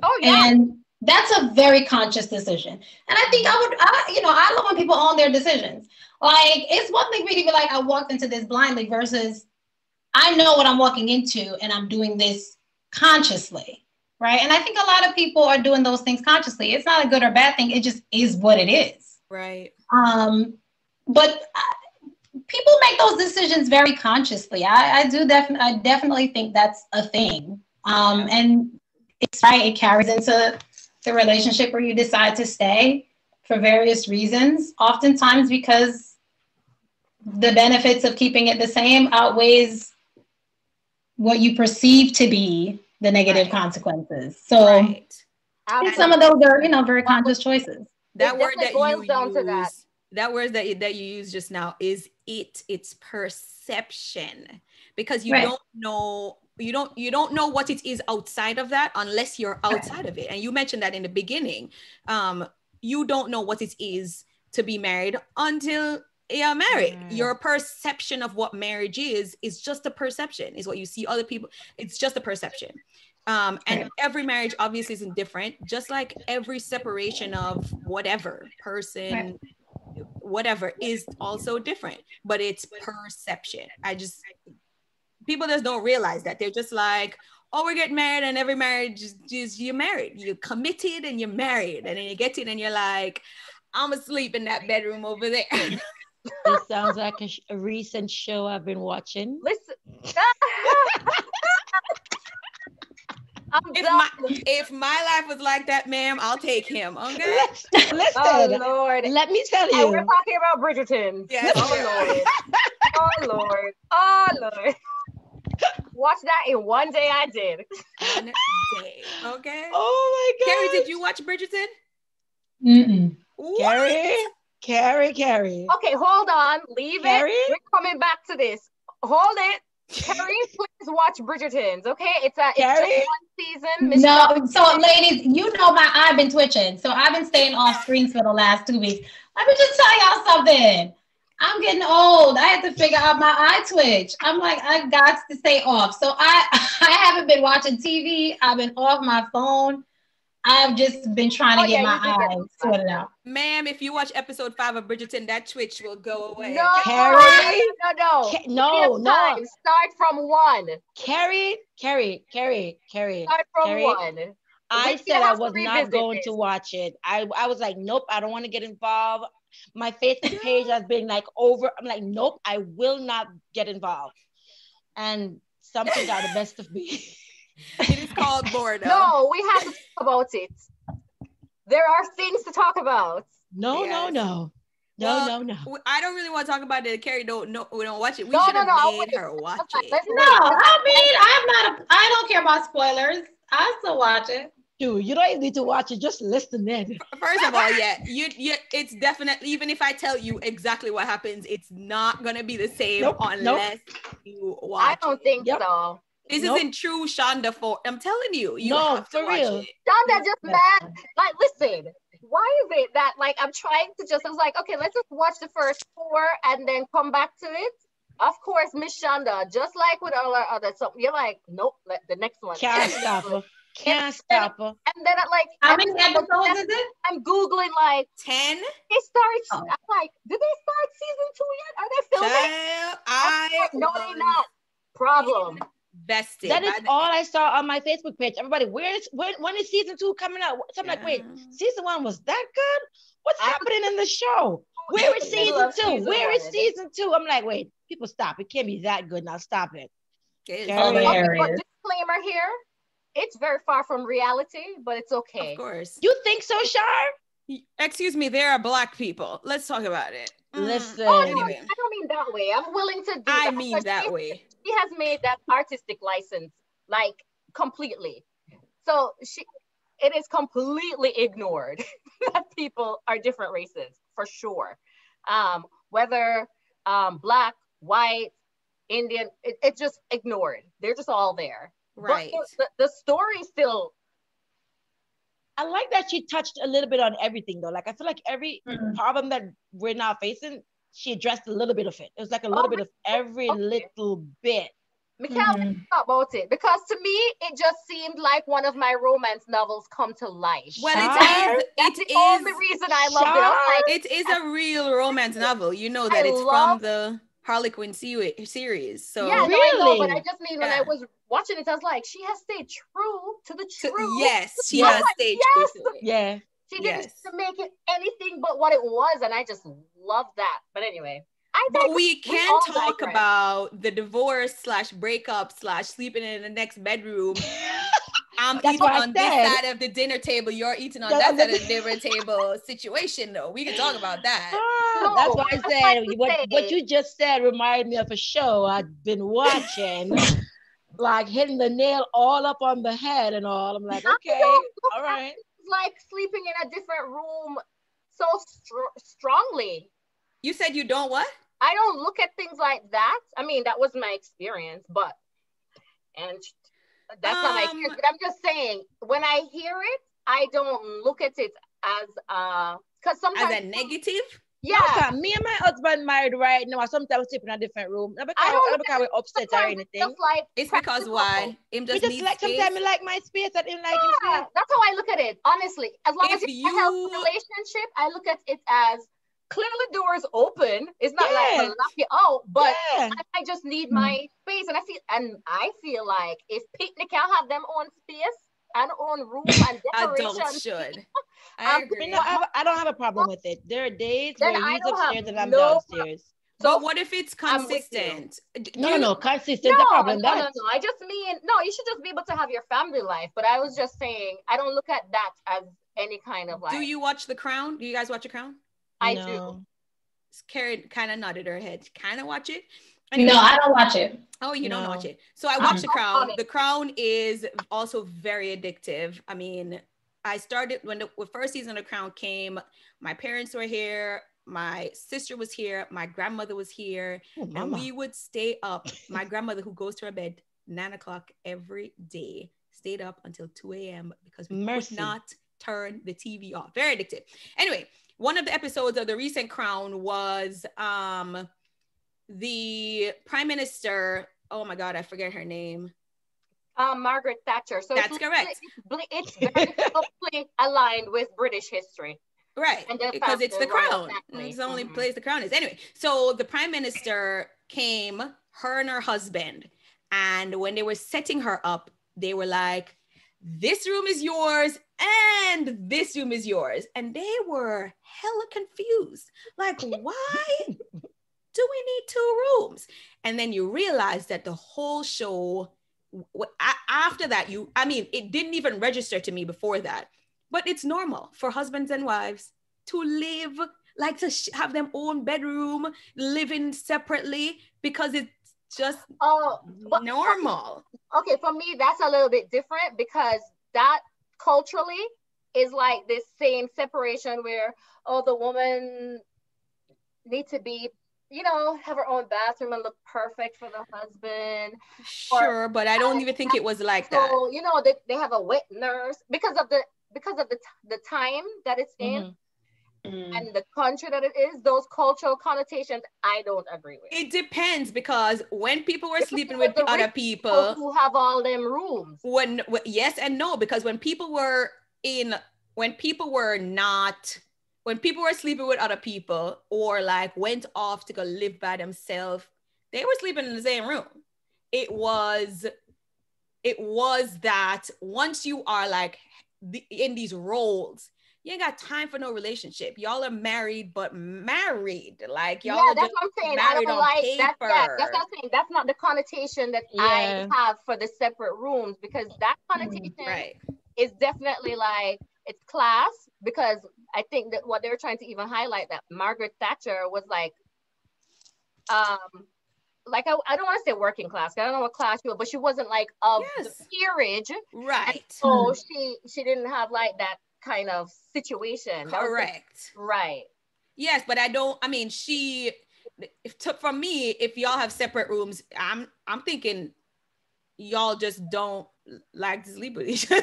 Oh, yeah. And that's a very conscious decision. And I think I love when people own their decisions. Like, it's one thing for me to be like, I walked into this blindly versus I know what I'm walking into and I'm doing this consciously. Right. And I think a lot of people are doing those things consciously. It's not a good or bad thing. It just is what it is. Right. But people make those decisions very consciously. I definitely think that's a thing. And it's right. It carries into the relationship where you decide to stay for various reasons, oftentimes because the benefits of keeping it the same outweighs what you perceive to be the negative consequences. So I think some of those are, very conscious choices. That word that you use, that word that you use just now is it's perception, because you don't know, you don't know what it is outside of that unless you're outside of it. And you mentioned that in the beginning. You don't know what it is to be married until you're married. Your perception of what marriage is just a perception. Is what you see other people. It's just a perception. And every marriage obviously isn't different, just like every separation of whatever person, whatever is also different, but it's perception. People just don't realize that. They're just like, oh, we're getting married, and every marriage is you're married. You're committed and you're married. And then you get it and you're like, I'm asleep in that bedroom over there. This sounds like a recent show I've been watching. Listen. If my life was like that, ma'am, I'll take him. Okay. Listen. Oh Lord. Let me tell you. We're talking about Bridgerton. Yes. Oh Lord. Oh Lord. Watch that in one day. I did. One day. Okay. Oh my God. Carrie, did you watch Bridgerton? Mm-mm. Carrie. Okay, hold on. Leave Carrie? it. We're coming back to this. Hold it. Carrie, please watch Bridgerton. Okay, it's just one season. No, so ladies, I've been twitching. So I've been staying off screens for the last 2 weeks. Let me just tell y'all something. I'm getting old. I had to figure out my eye twitch. I'm like, I got to stay off. So I haven't been watching TV. I've been off my phone. I've just been trying to get my you did get eyes sorted out. Ma'am, if you watch episode 5 of Bridgerton, that twitch will go away. No, Carrie? no. No. Start from 1. Carrie. Start from 1. I We're said gonna I have to was not revisit going this. to watch it. I was like, nope, I don't want to get involved. My Facebook page has been like over. I'm like, nope, I will not get involved. And something got the best of me. It is called boredom. No, we have to talk about it. There are things to talk about. No. Well, I don't really want to talk about it. Carrie, we don't watch it. We No, should have no, made her watch it. Let's No, I mean, I don't care about spoilers. I still watch it. Dude, you don't even need to watch it. Just listen in. First of all, yeah, you it's definitely, even if I tell you exactly what happens, it's not gonna be the same unless you watch. I don't think so. This isn't true Shonda for. I'm telling you, you have to for watch real. it. Shonda just mad. Like, listen, why is it that like I'm trying to I was like, okay, let's just watch the first 4 and then come back to it. Of course, Miss Shonda, just like with all our other, so you're like, nope, the next one. Can't stop her. Can't stop her. And then How many episodes is it? I'm Googling like 10. They started. I'm like, did they start season 2 yet? Are they filming? No, they're not. Problem. Vested. That is all I saw on my Facebook page. Everybody, when is season 2 coming out? So I'm like, wait, season 1 was that good? What's happening in the show? Where is season 2? Where is season 2? I'm like, wait, people stop. It can't be that good now. Stop it. But disclaimer here, it's very far from reality, but it's okay. Of course. You think so, Shar? Excuse me, there are Black people. Let's talk about it. Listen. Anyway. I don't mean that way. I'm willing to do that. I mean that way. She has made that artistic license like completely. So it is completely ignored that people are different races for sure. Whether Black, white, Indian, it's just ignored. They're just all there. Right. But the story still. I like that she touched a little bit on everything though. Like I feel like every problem that we're now facing, she addressed a little bit of it. It was like a little bit of every little bit. Mikhail, talk about it, because to me it just seemed like one of my romance novels come to life. Well, that's the only reason I loved it. I was like, it is a real romance novel. You know that it's from the Harlequin series. So yeah, really? I know, but I just mean when I was watching it, I was like, she has stayed true to the truth. Yes, she has stayed true to it. Yeah. She didn't to make it anything but what it was, and I just love that. But anyway, but we can talk about the divorce / breakup / sleeping in the next bedroom. I'm eating on this side of the dinner table. You're eating on that side of the dinner table situation, though. We can talk about that. That's why I said what you just said reminded me of a show I've been watching. Like hitting the nail all up on the head and all. I'm like, okay, all right. Like sleeping in a different room so strongly. You said you don't what? I don't look at things like that. I mean, that was my experience, and that's not my experience. But I'm just saying, when I hear it, I don't look at it as because sometimes as a negative. Yeah, me and my husband married right now. Sometimes sleep in a different room. Not because we're upset or anything. It's because why? Him just needs like space. Sometimes I like my space. I didn't like his space. That's how I look at it. Honestly, as long as it's a healthy relationship, I look at it as clearly doors open. It's not like to lock you out, but I just need my space, and I feel like if picnic can have them own space and own room and decoration, adults should. I agree. I don't have a problem with it. There are days where he's upstairs and I'm downstairs. So what if it's consistent? No, consistent. No, problem. No. I just mean, you should just be able to have your family life. But I was just saying, I don't look at that as any kind of like. Do you watch The Crown? Do you guys watch The Crown? I do. Karen kind of nodded her head. Kind of watch it. Anyway. No, I don't watch it. Oh, you don't watch it. So I watched The Crown. The Crown is also very addictive. I mean, I started when the first season of The Crown came. My parents were here. My sister was here. My grandmother was here. And we would stay up. My grandmother, who goes to her bed 9:00 every day, stayed up until 2 a.m. because we could not turn the TV off. Very addictive. Anyway, one of the episodes of the recent Crown was the Prime Minister. Oh my God, I forget her name. Margaret Thatcher. So That's correct. It's very closely aligned with British history. Right, because it's the crown. It's the only place the crown is. Anyway, so the prime minister came, her and her husband, and when they were setting her up, they were like, this room is yours and this room is yours. And they were hella confused. Like, why do we need 2 rooms? And then you realize that the whole show, after that, it didn't even register to me before that. But it's normal for husbands and wives to live, like to have their own bedroom, living separately, because it's just normal. Okay, for me, that's a little bit different, because that culturally is like this same separation where, the woman needs to be, have her own bathroom and look perfect for the husband. Sure, but I don't even think it was like that. So, they have a wet nurse because of the time that it's in. And the country that it is, those cultural connotations, I don't agree with. It depends, because when people were sleeping with other people who have all them rooms. Yes and no, because when people were sleeping with other people, or like went off to go live by themselves, they were sleeping in the same room. It was that once you are like in these roles, you ain't got time for no relationship. Y'all are married, but married. Like y'all are that's what I'm saying. I don't like that. Yeah, that's what I'm saying. That's not the connotation that I have for the separate rooms, because that connotation is definitely like, it's class, because I think that what they were trying to even highlight, that Margaret Thatcher was like I don't want to say working class, I don't know what class she was, but she wasn't like of the peerage. Right. So she didn't have like that kind of situation. Correct. Right. Yes, but for me, if y'all have separate rooms, I'm thinking y'all just don't like to sleep with each other.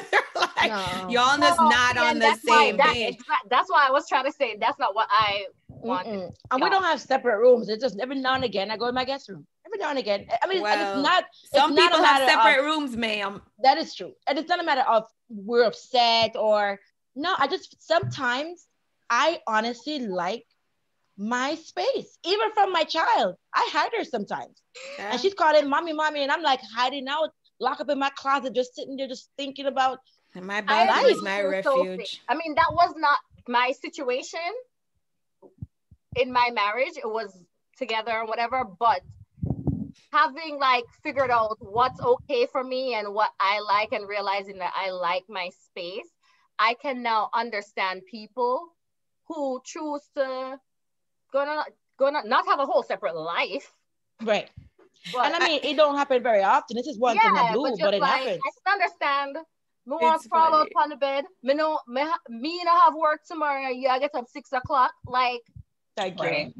Y'all just not on the same page. That's why I was trying to say that's not what I want. And we don't have separate rooms. It's just every now and again I go in my guest room. Every now and again. Some people have separate rooms, ma'am. That is true. And it's not a matter of we're upset or no. Sometimes I honestly like my space, even from my child. I hide her sometimes, and she's calling mommy, and I'm like hiding out, lock up in my closet, just sitting there, just thinking about. And my body is my refuge. I mean, that was not my situation in my marriage. It was together or whatever, but having like figured out what's okay for me and what I like, and realizing that I like my space, I can now understand people who choose to not have a whole separate life. Right. But, and I mean, it don't happen very often. This is once in a blue, but it happens. I can understand. Me want to fall out on the bed. Me no have work tomorrow. I get up 6 o'clock. Like, thank you.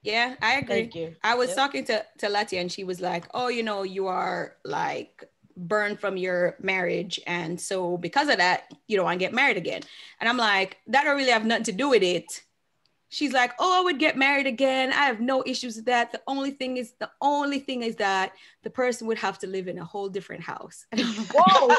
Yeah, I agree. Thank you. I was talking to Latia, and she was like, oh, you are like burned from your marriage, and so because of that, you don't want to get married again. And I'm like, that don't really have nothing to do with it. She's like, oh, I would get married again. I have no issues with that. The only thing is that the person would have to live in a whole different house. Whoa.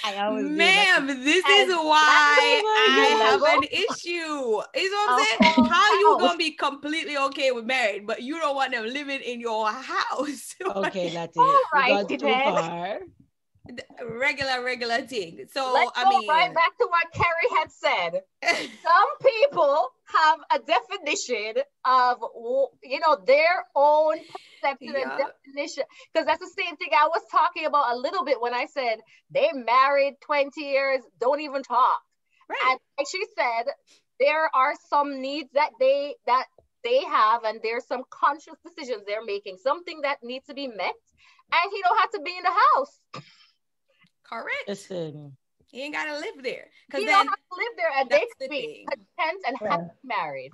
Ma'am, this is why I have an issue. Is what I'm saying? How you gonna be completely okay with married, but you don't want them living in your house? Okay, that's it. All right, too far. Regular thing. So let's go right back to what Carrie had said. Some people have a definition of their own perception and definition, because that's the same thing I was talking about a little bit when I said they married 20 years, don't even talk. Right. And like she said, there are some needs that they have, and there's some conscious decisions they're making, something that needs to be met, and he don't have to be in the house. Correct. Listen, he ain't gotta live there. He don't have to live there, and they could be content and happily married.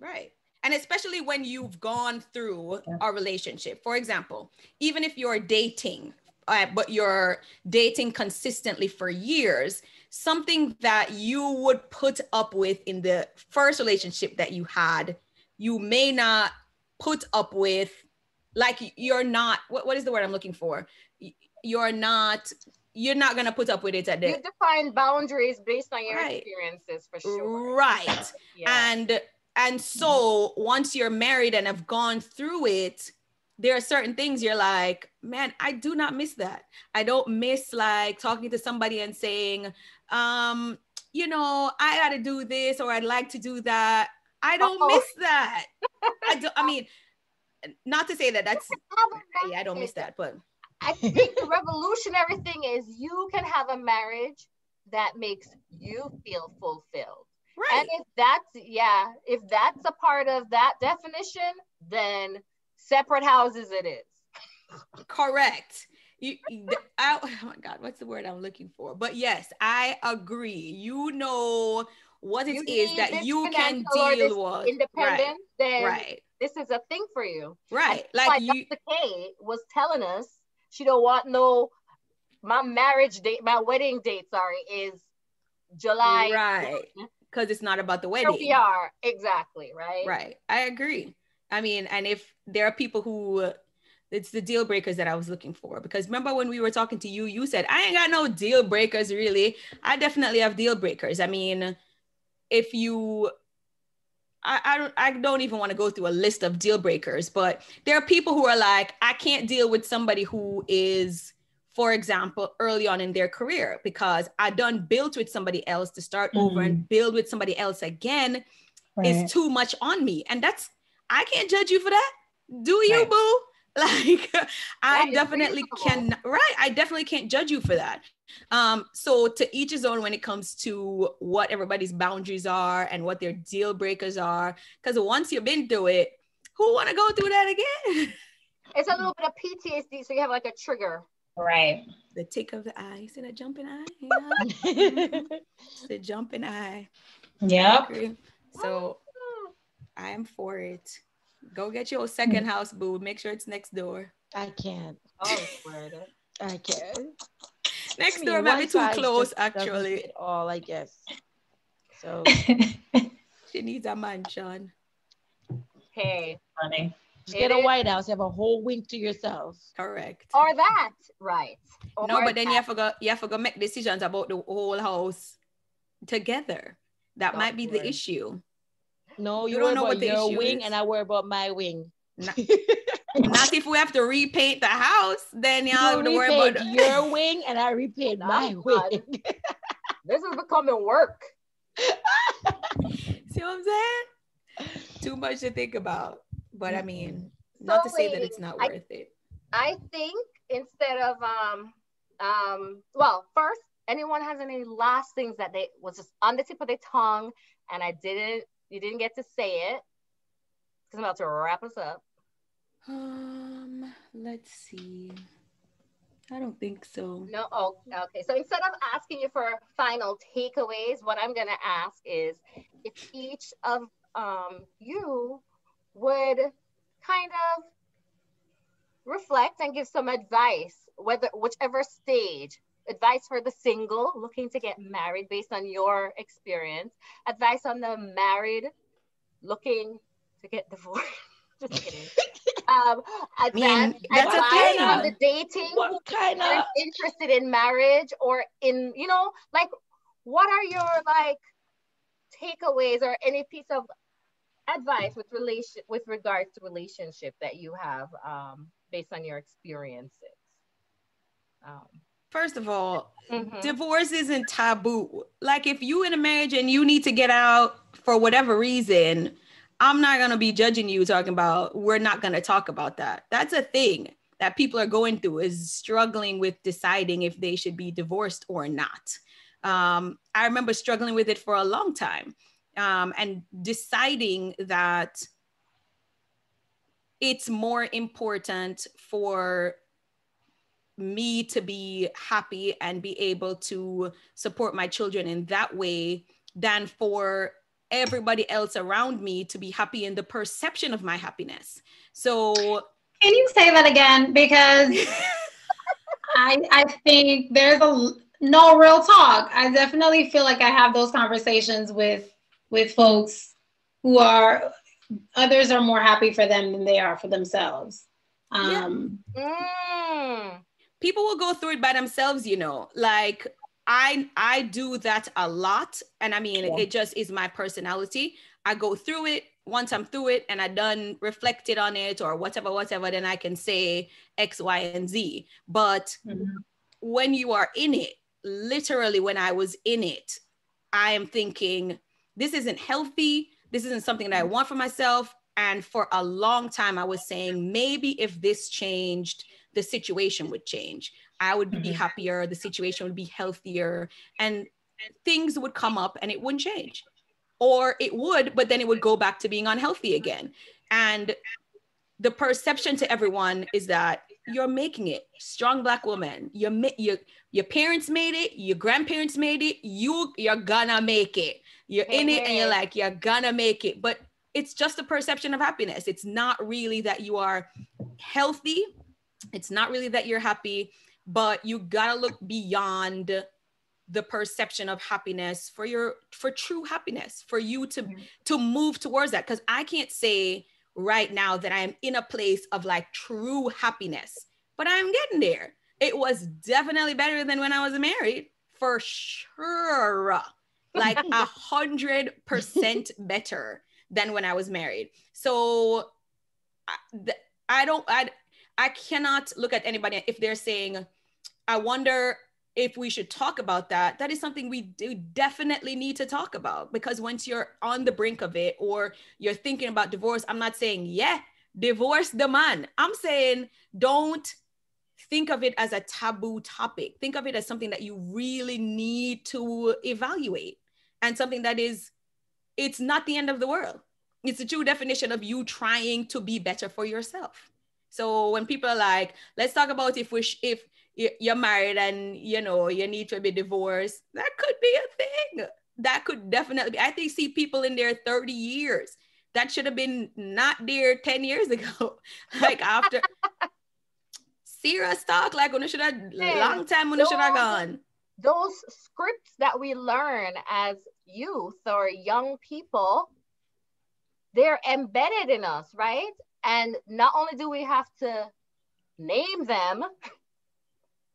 Right. And especially when you've gone through a relationship. For example, even if you're dating, but you're dating consistently for years, something that you would put up with in the first relationship that you had, you may not put up with Like you're not, what is the word I'm looking for? You're not gonna put up with it at the. You define boundaries based on your Right. experiences, for sure. Right. Yeah. And so once you're married and have gone through it, there are certain things you're like, man, I do not miss that. I don't miss like talking to somebody and saying, you know, I got to do this or I'd like to do that. I don't miss that. I mean, not to say that that's, yeah, I don't miss that, but. I think the revolutionary thing is you can have a marriage that makes you feel fulfilled. Right. And if that's a part of that definition, then separate houses it is. Correct. Oh my God, what's the word I'm looking for? But yes, I agree. You know what it is that you can deal with. Independence, then right. This is a thing for you. Right. And like Dr. K was telling us, she don't want my wedding date, is July. Right. Because it's not about the wedding. Here we are. Exactly. Right. Right. I agree. I mean, and if there are people who, it's the deal breakers that I was looking for, because remember when we were talking to you, you said, I ain't got no deal breakers really. I definitely have deal breakers. I mean, if you, I don't even want to go through a list of deal breakers, but there are people who are like, I can't deal with somebody who is, for example, early on in their career, because I done built with somebody else to start over and build with somebody else again is too much on me. And I can't judge you for that. Do you, boo? Like, I definitely I definitely can't judge you for that. So to each his own when it comes to what everybody's boundaries are and what their deal breakers are. Because once you've been through it, who want to go through that again? It's a little bit of PTSD, so you have like a trigger. Right. The tick of the eye. See that jumping eye? Yeah. The jumping eye. Yep. So I am for it. Go get your second house, boo. Make sure it's next door. I can't. Oh, I can't. Next door might be too close, actually. Fit all, I guess. So she needs a mansion. Hey, funny. Just get a White House. You have a whole wing to yourself. Correct. Or that, right? Or no, but then you have to go make decisions about the whole house together. That might be the issue. No, you don't know what your wing, and I worry about my wing. Not if we have to repaint the house, then you have to worry about your wing, and I repaint my wing. This is becoming work. See what I'm saying? Too much to think about. But I mean, not to say that it's not worth it. I think instead of well, first, anyone has any last things that they was just on the tip of their tongue, and you didn't get to say it, because I'm about to wrap us up. Let's see. I don't think so. No. Oh, okay. So instead of asking you for final takeaways, what I'm gonna ask is if each of you would kind of reflect and give some advice, whichever stage. Advice for the single looking to get married based on your experience. Advice on the married looking to get divorced. Just kidding. Advice on the dating. What kind of interested in marriage or in, like, what are your like takeaways or any piece of advice with regards to relationship that you have based on your experiences? First of all, divorce isn't taboo. Like if you in a marriage and you need to get out for whatever reason, I'm not going to be judging you talking about, we're not going to talk about that. That's a thing that people are going through, is struggling with deciding if they should be divorced or not. I remember struggling with it for a long time and deciding that it's more important for me to be happy and be able to support my children in that way than for everybody else around me to be happy in the perception of my happiness. So can you say that again? Because I think there's no real talk. I definitely feel like I have those conversations with folks who others are more happy for them than they are for themselves. Yeah. People will go through it by themselves, you know, like I do that a lot. And I mean, it just is my personality. I go through it. Once I'm through it and I done reflected on it or whatever, then I can say X, Y, and Z. But when you are in it, literally when I was in it, I am thinking, this isn't healthy. This isn't something that I want for myself. And for a long time, I was saying, maybe if this changed, the situation would change. I would be happier. The situation would be healthier and things would come up and it wouldn't change. Or it would, but then it would go back to being unhealthy again. And the perception to everyone is that you're making it. Strong Black woman. Your parents made it. Your grandparents made it. You're gonna make it. You're in it and you're like, you're gonna make it. But it's just a perception of happiness. It's not really that you are healthy. It's not really that you're happy, but you gotta look beyond the perception of happiness for true happiness, for you to move towards that. Because I can't say right now that I am in a place of like true happiness, but I'm getting there. It was definitely better than when I was married, for sure. Like 100% better than when I was married. So I cannot look at anybody if they're saying, I wonder if we should talk about that. That is something we do definitely need to talk about, because once you're on the brink of it or you're thinking about divorce, I'm not saying, yeah, divorce the man. I'm saying don't think of it as a taboo topic. Think of it as something that you really need to evaluate, and something that is, it's not the end of the world. It's the true definition of you trying to be better for yourself. So when people are like, let's talk about if you're married and you know you need to be divorced, that could be a thing. That could definitely be. I think see people in their 30 years that should have been not there 10 years ago. Like after serious talk, like when it should have long time when it should have gone. Those scripts that we learn as youth or young people, they're embedded in us, right? And not only do we have to name them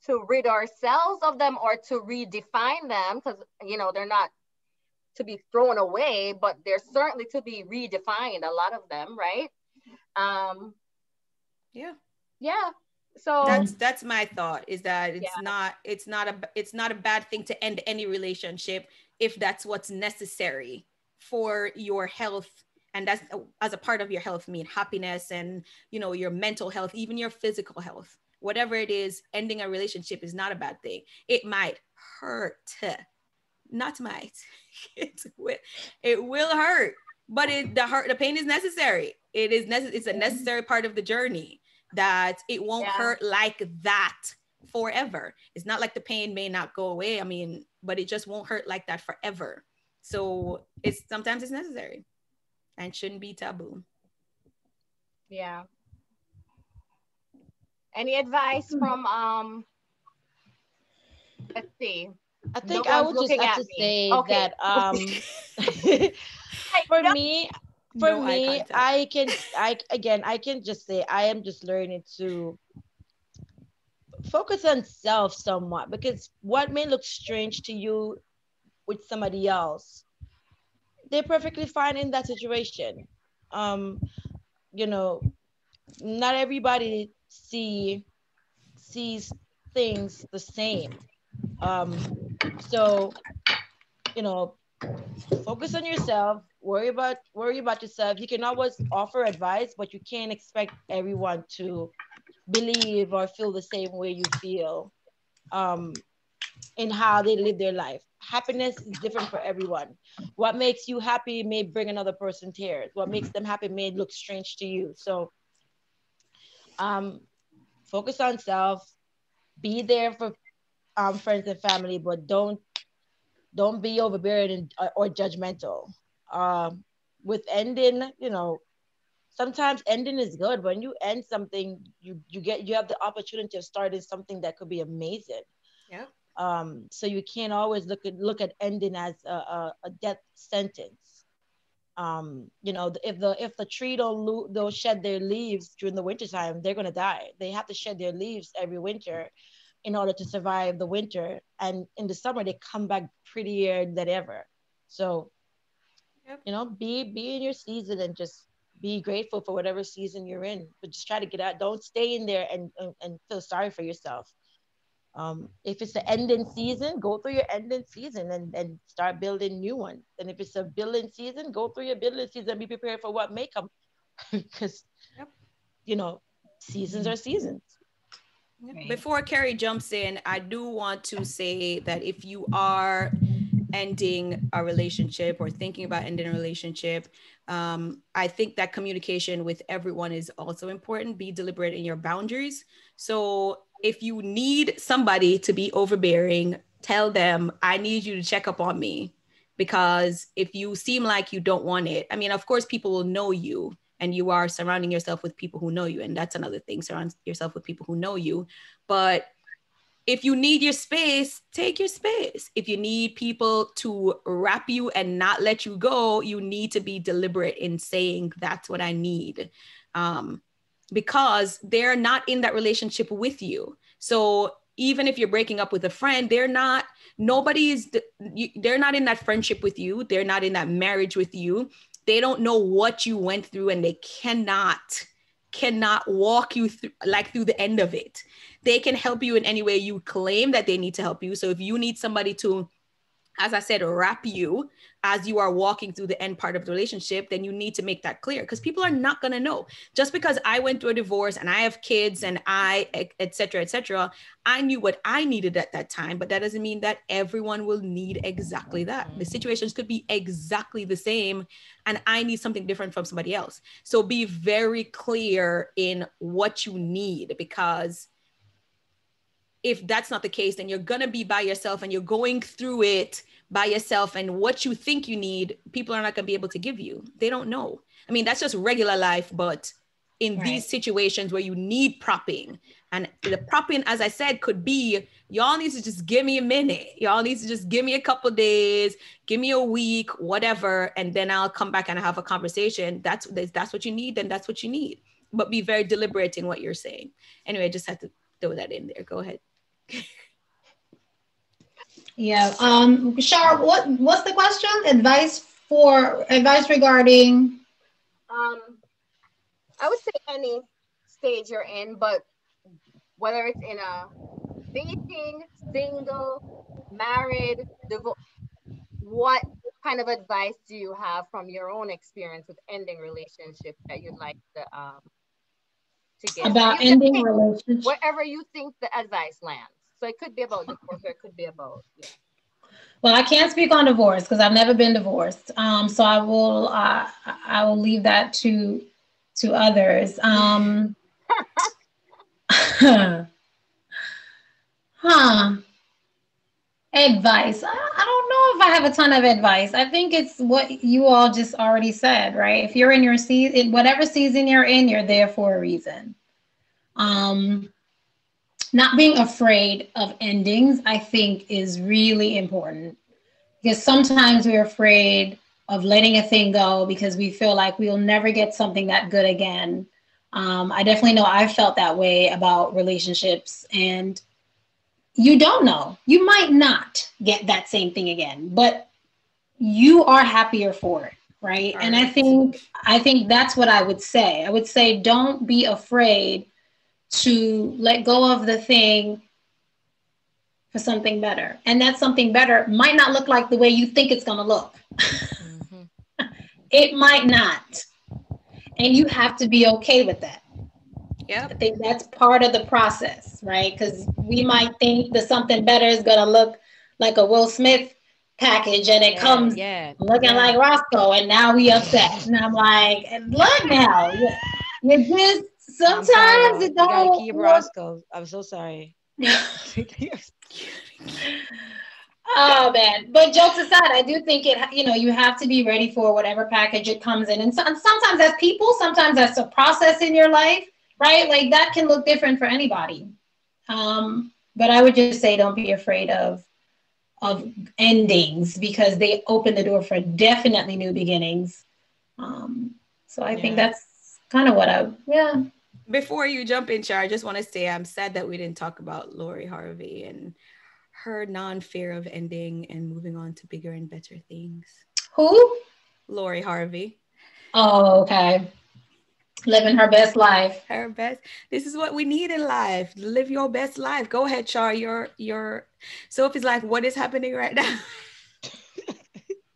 to rid ourselves of them or to redefine them, because you know they're not to be thrown away, but they're certainly to be redefined, a lot of them, right? Yeah. So that's my thought, is that it's not a bad thing to end any relationship if that's what's necessary for your health. And that's as a part of your health, I mean happiness and you know your mental health, even your physical health, whatever it is. Ending a relationship is not a bad thing. It might hurt, not might. It will hurt, but the pain is necessary. It's a necessary part of the journey, that it won't hurt like that forever. It's not like the pain may not go away, I mean, but it just won't hurt like that forever. So sometimes it's necessary and shouldn't be taboo. Yeah. Any advice from let's see. I think I would just have to say that for me, I can just say I am just learning to focus on self somewhat, because what may look strange to you with somebody else, they're perfectly fine in that situation. You know, not everybody sees things the same. So, you know, focus on yourself, worry about yourself. You can always offer advice, but you can't expect everyone to believe or feel the same way you feel in how they live their life. Happiness is different for everyone. What makes you happy may bring another person tears. What makes them happy may look strange to you. So focus on self, be there for friends and family, but don't be overbearing or judgmental. With ending, you know, sometimes ending is good. When you end something, you have the opportunity of starting something that could be amazing. Yeah. So you can't always look at ending as a death sentence. You know, if the tree don't shed their leaves during the winter time, they're gonna die. They have to shed their leaves every winter in order to survive the winter. And in the summer, they come back prettier than ever. So, you know, be in your season and just be grateful for whatever season you're in. But just try to get out. Don't stay in there and feel sorry for yourself. If it's the ending season, go through your ending season and start building new ones. And if it's a building season, go through your building season and be prepared for what may come. Because, you know, seasons are seasons. Before Carrie jumps in, I do want to say that if you are ending a relationship or thinking about ending a relationship, I think that communication with everyone is also important. Be deliberate in your boundaries. So if you need somebody to be overbearing, tell them, I need you to check up on me. Because if you seem like you don't want it, I mean, of course, people will know you, and you are surrounding yourself with people who know you. And that's another thing, surround yourself with people who know you. But if you need your space, take your space. If you need people to wrap you and not let you go, you need to be deliberate in saying, that's what I need. Because they're not in that relationship with you. So even if you're breaking up with a friend, they're not in that friendship with you. They're not in that marriage with you. They don't know what you went through, and they cannot walk you through the end of it. They can help you in any way you claim that they need to help you. So if you need somebody to, as I said, wrap you as you are walking through the end part of the relationship, then you need to make that clear, because people are not going to know. Just because I went through a divorce and I have kids and et cetera, I knew what I needed at that time, but that doesn't mean that everyone will need exactly that. The situations could be exactly the same, and I need something different from somebody else. So be very clear in what you need, because if that's not the case, then you're going to be by yourself and you're going through it by yourself. And what you think you need, people are not going to be able to give you. They don't know. I mean, that's just regular life. But in these situations where you need propping, and the propping, as I said, could be, y'all need to just give me a minute. Y'all need to just give me a couple days, give me a week, whatever. And then I'll come back and have a conversation. That's what you need. Then that's what you need. But be very deliberate in what you're saying. Anyway, I just had to throw that in there. Go ahead. Yeah. Shar, what's the question? Advice regarding? I would say any stage you're in, but whether it's in a dating, single, married, divorce, what kind of advice do you have from your own experience with ending relationships that you'd like to give? About ending relationships? Wherever you think the advice lands. So it could be about divorce, or it could be about, Well, I can't speak on divorce because I've never been divorced. So I will leave that to others. Advice. I don't know if I have a ton of advice. I think it's what you all just already said, right? If you're in your season, whatever season you're in, you're there for a reason. Not being afraid of endings, I think, is really important, because sometimes we're afraid of letting a thing go because we feel like we'll never get something that good again. I definitely know I felt that way about relationships, and you don't know. You might not get that same thing again, but you are happier for it, right? And I think that's what I would say. I would say, don't be afraid to let go of the thing for something better. And that something better might not look like the way you think it's going to look. Mm-hmm. It might not. And you have to be okay with that. Yeah, I think that's part of the process, right? Because we might think that something better is going to look like a Will Smith package, and it comes looking like Roscoe, and now we upset. And I'm like, look now, you just, sometimes it don't keep Roscoe. I'm so sorry. Oh man, but jokes aside, I do think you have to be ready for whatever package it comes in, and sometimes as people, sometimes that's a process in your life, right? Like that can look different for anybody. But I would just say, don't be afraid of endings, because they open the door for definitely new beginnings. So I think that's kind of what Before you jump in, Char, I just want to say I'm sad that we didn't talk about Lori Harvey and her non-fear of ending and moving on to bigger and better things. Who? Lori Harvey. Oh, okay. Living her best life. Her best. This is what we need in life. Live your best life. Go ahead, Char. Your Sophie's like, what is happening right now?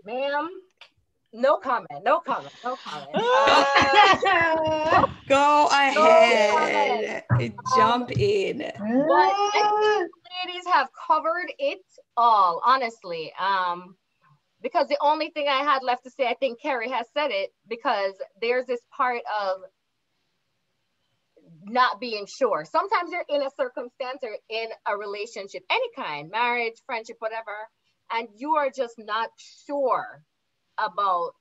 Ma'am, no comment. No comment. No comment. Go ahead. Jump in. But I think ladies have covered it all, honestly. Because the only thing I had left to say, I think Carrie has said it, because there's this part of not being sure. Sometimes you're in a circumstance or in a relationship, any kind, marriage, friendship, whatever, and you are just not sure about,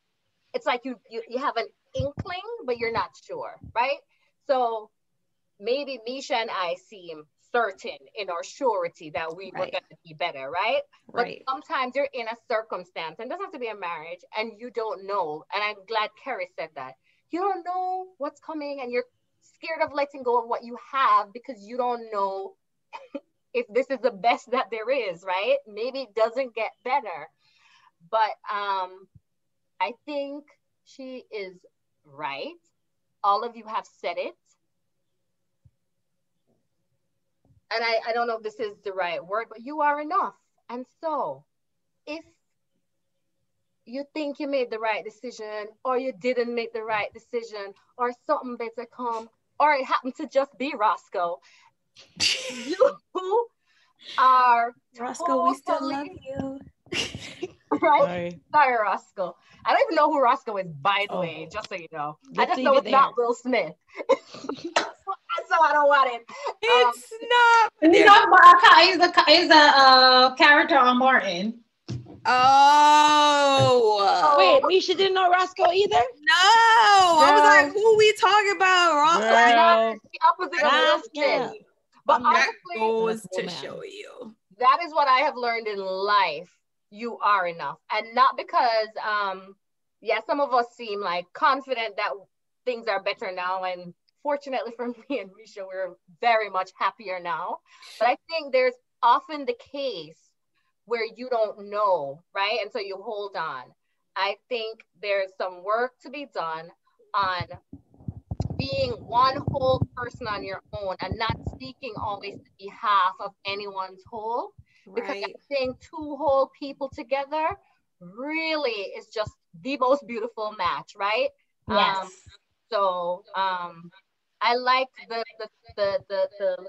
it's like you have an inkling, but you're not sure, right? So maybe Misha and I seem certain in our surety that we were going to be better, right? But sometimes you're in a circumstance, and it doesn't have to be a marriage, and you don't know. And I'm glad Carrie said that. You don't know what's coming, and you're scared of letting go of what you have because you don't know if this is the best that there is, right? Maybe it doesn't get better. But I think she is right. All of you have said it. And I don't know if this is the right word, but you are enough. And so if you think you made the right decision, or you didn't make the right decision, or something better come, or it happened to just be Roscoe, you are Roscoe, we still love you. Right? Sorry, Roscoe. I don't even know who Roscoe is, by the way, just so you know. I just know it's not Will Smith. So I don't want it. It's not. He's a character on Martin. Oh. Wait, Misha didn't know Roscoe either? No. I was like, who we talking about? Roscoe. The opposite of Will Smith. But that goes to show you. That is what I have learned in life. You are enough. And not because, some of us seem like confident that things are better now. And fortunately for me and Misha, we're very much happier now. But I think there's often the case where you don't know, right? And so you hold on. I think there's some work to be done on being one whole person on your own and not seeking always the behalf of anyone's whole. Because I think two whole people together really is just the most beautiful match, right? Yes. I liked the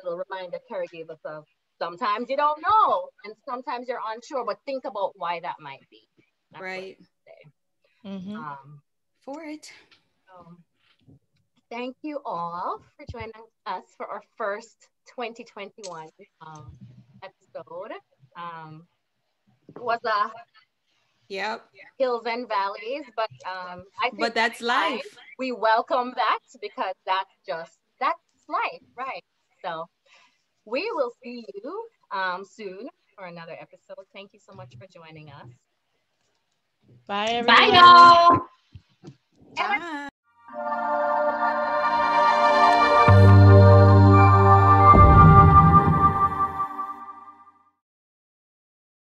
little reminder Carrie gave us of sometimes you don't know and sometimes you're unsure, but think about why that might be. That's right. For it. Thank you all for joining us for our first 2021 episode. It was a hills and valleys, but I think that's life. We welcome that because that's life, right? So we will see you soon for another episode. Thank you so much for joining us. Bye, everyone. Bye, y'all. Bye.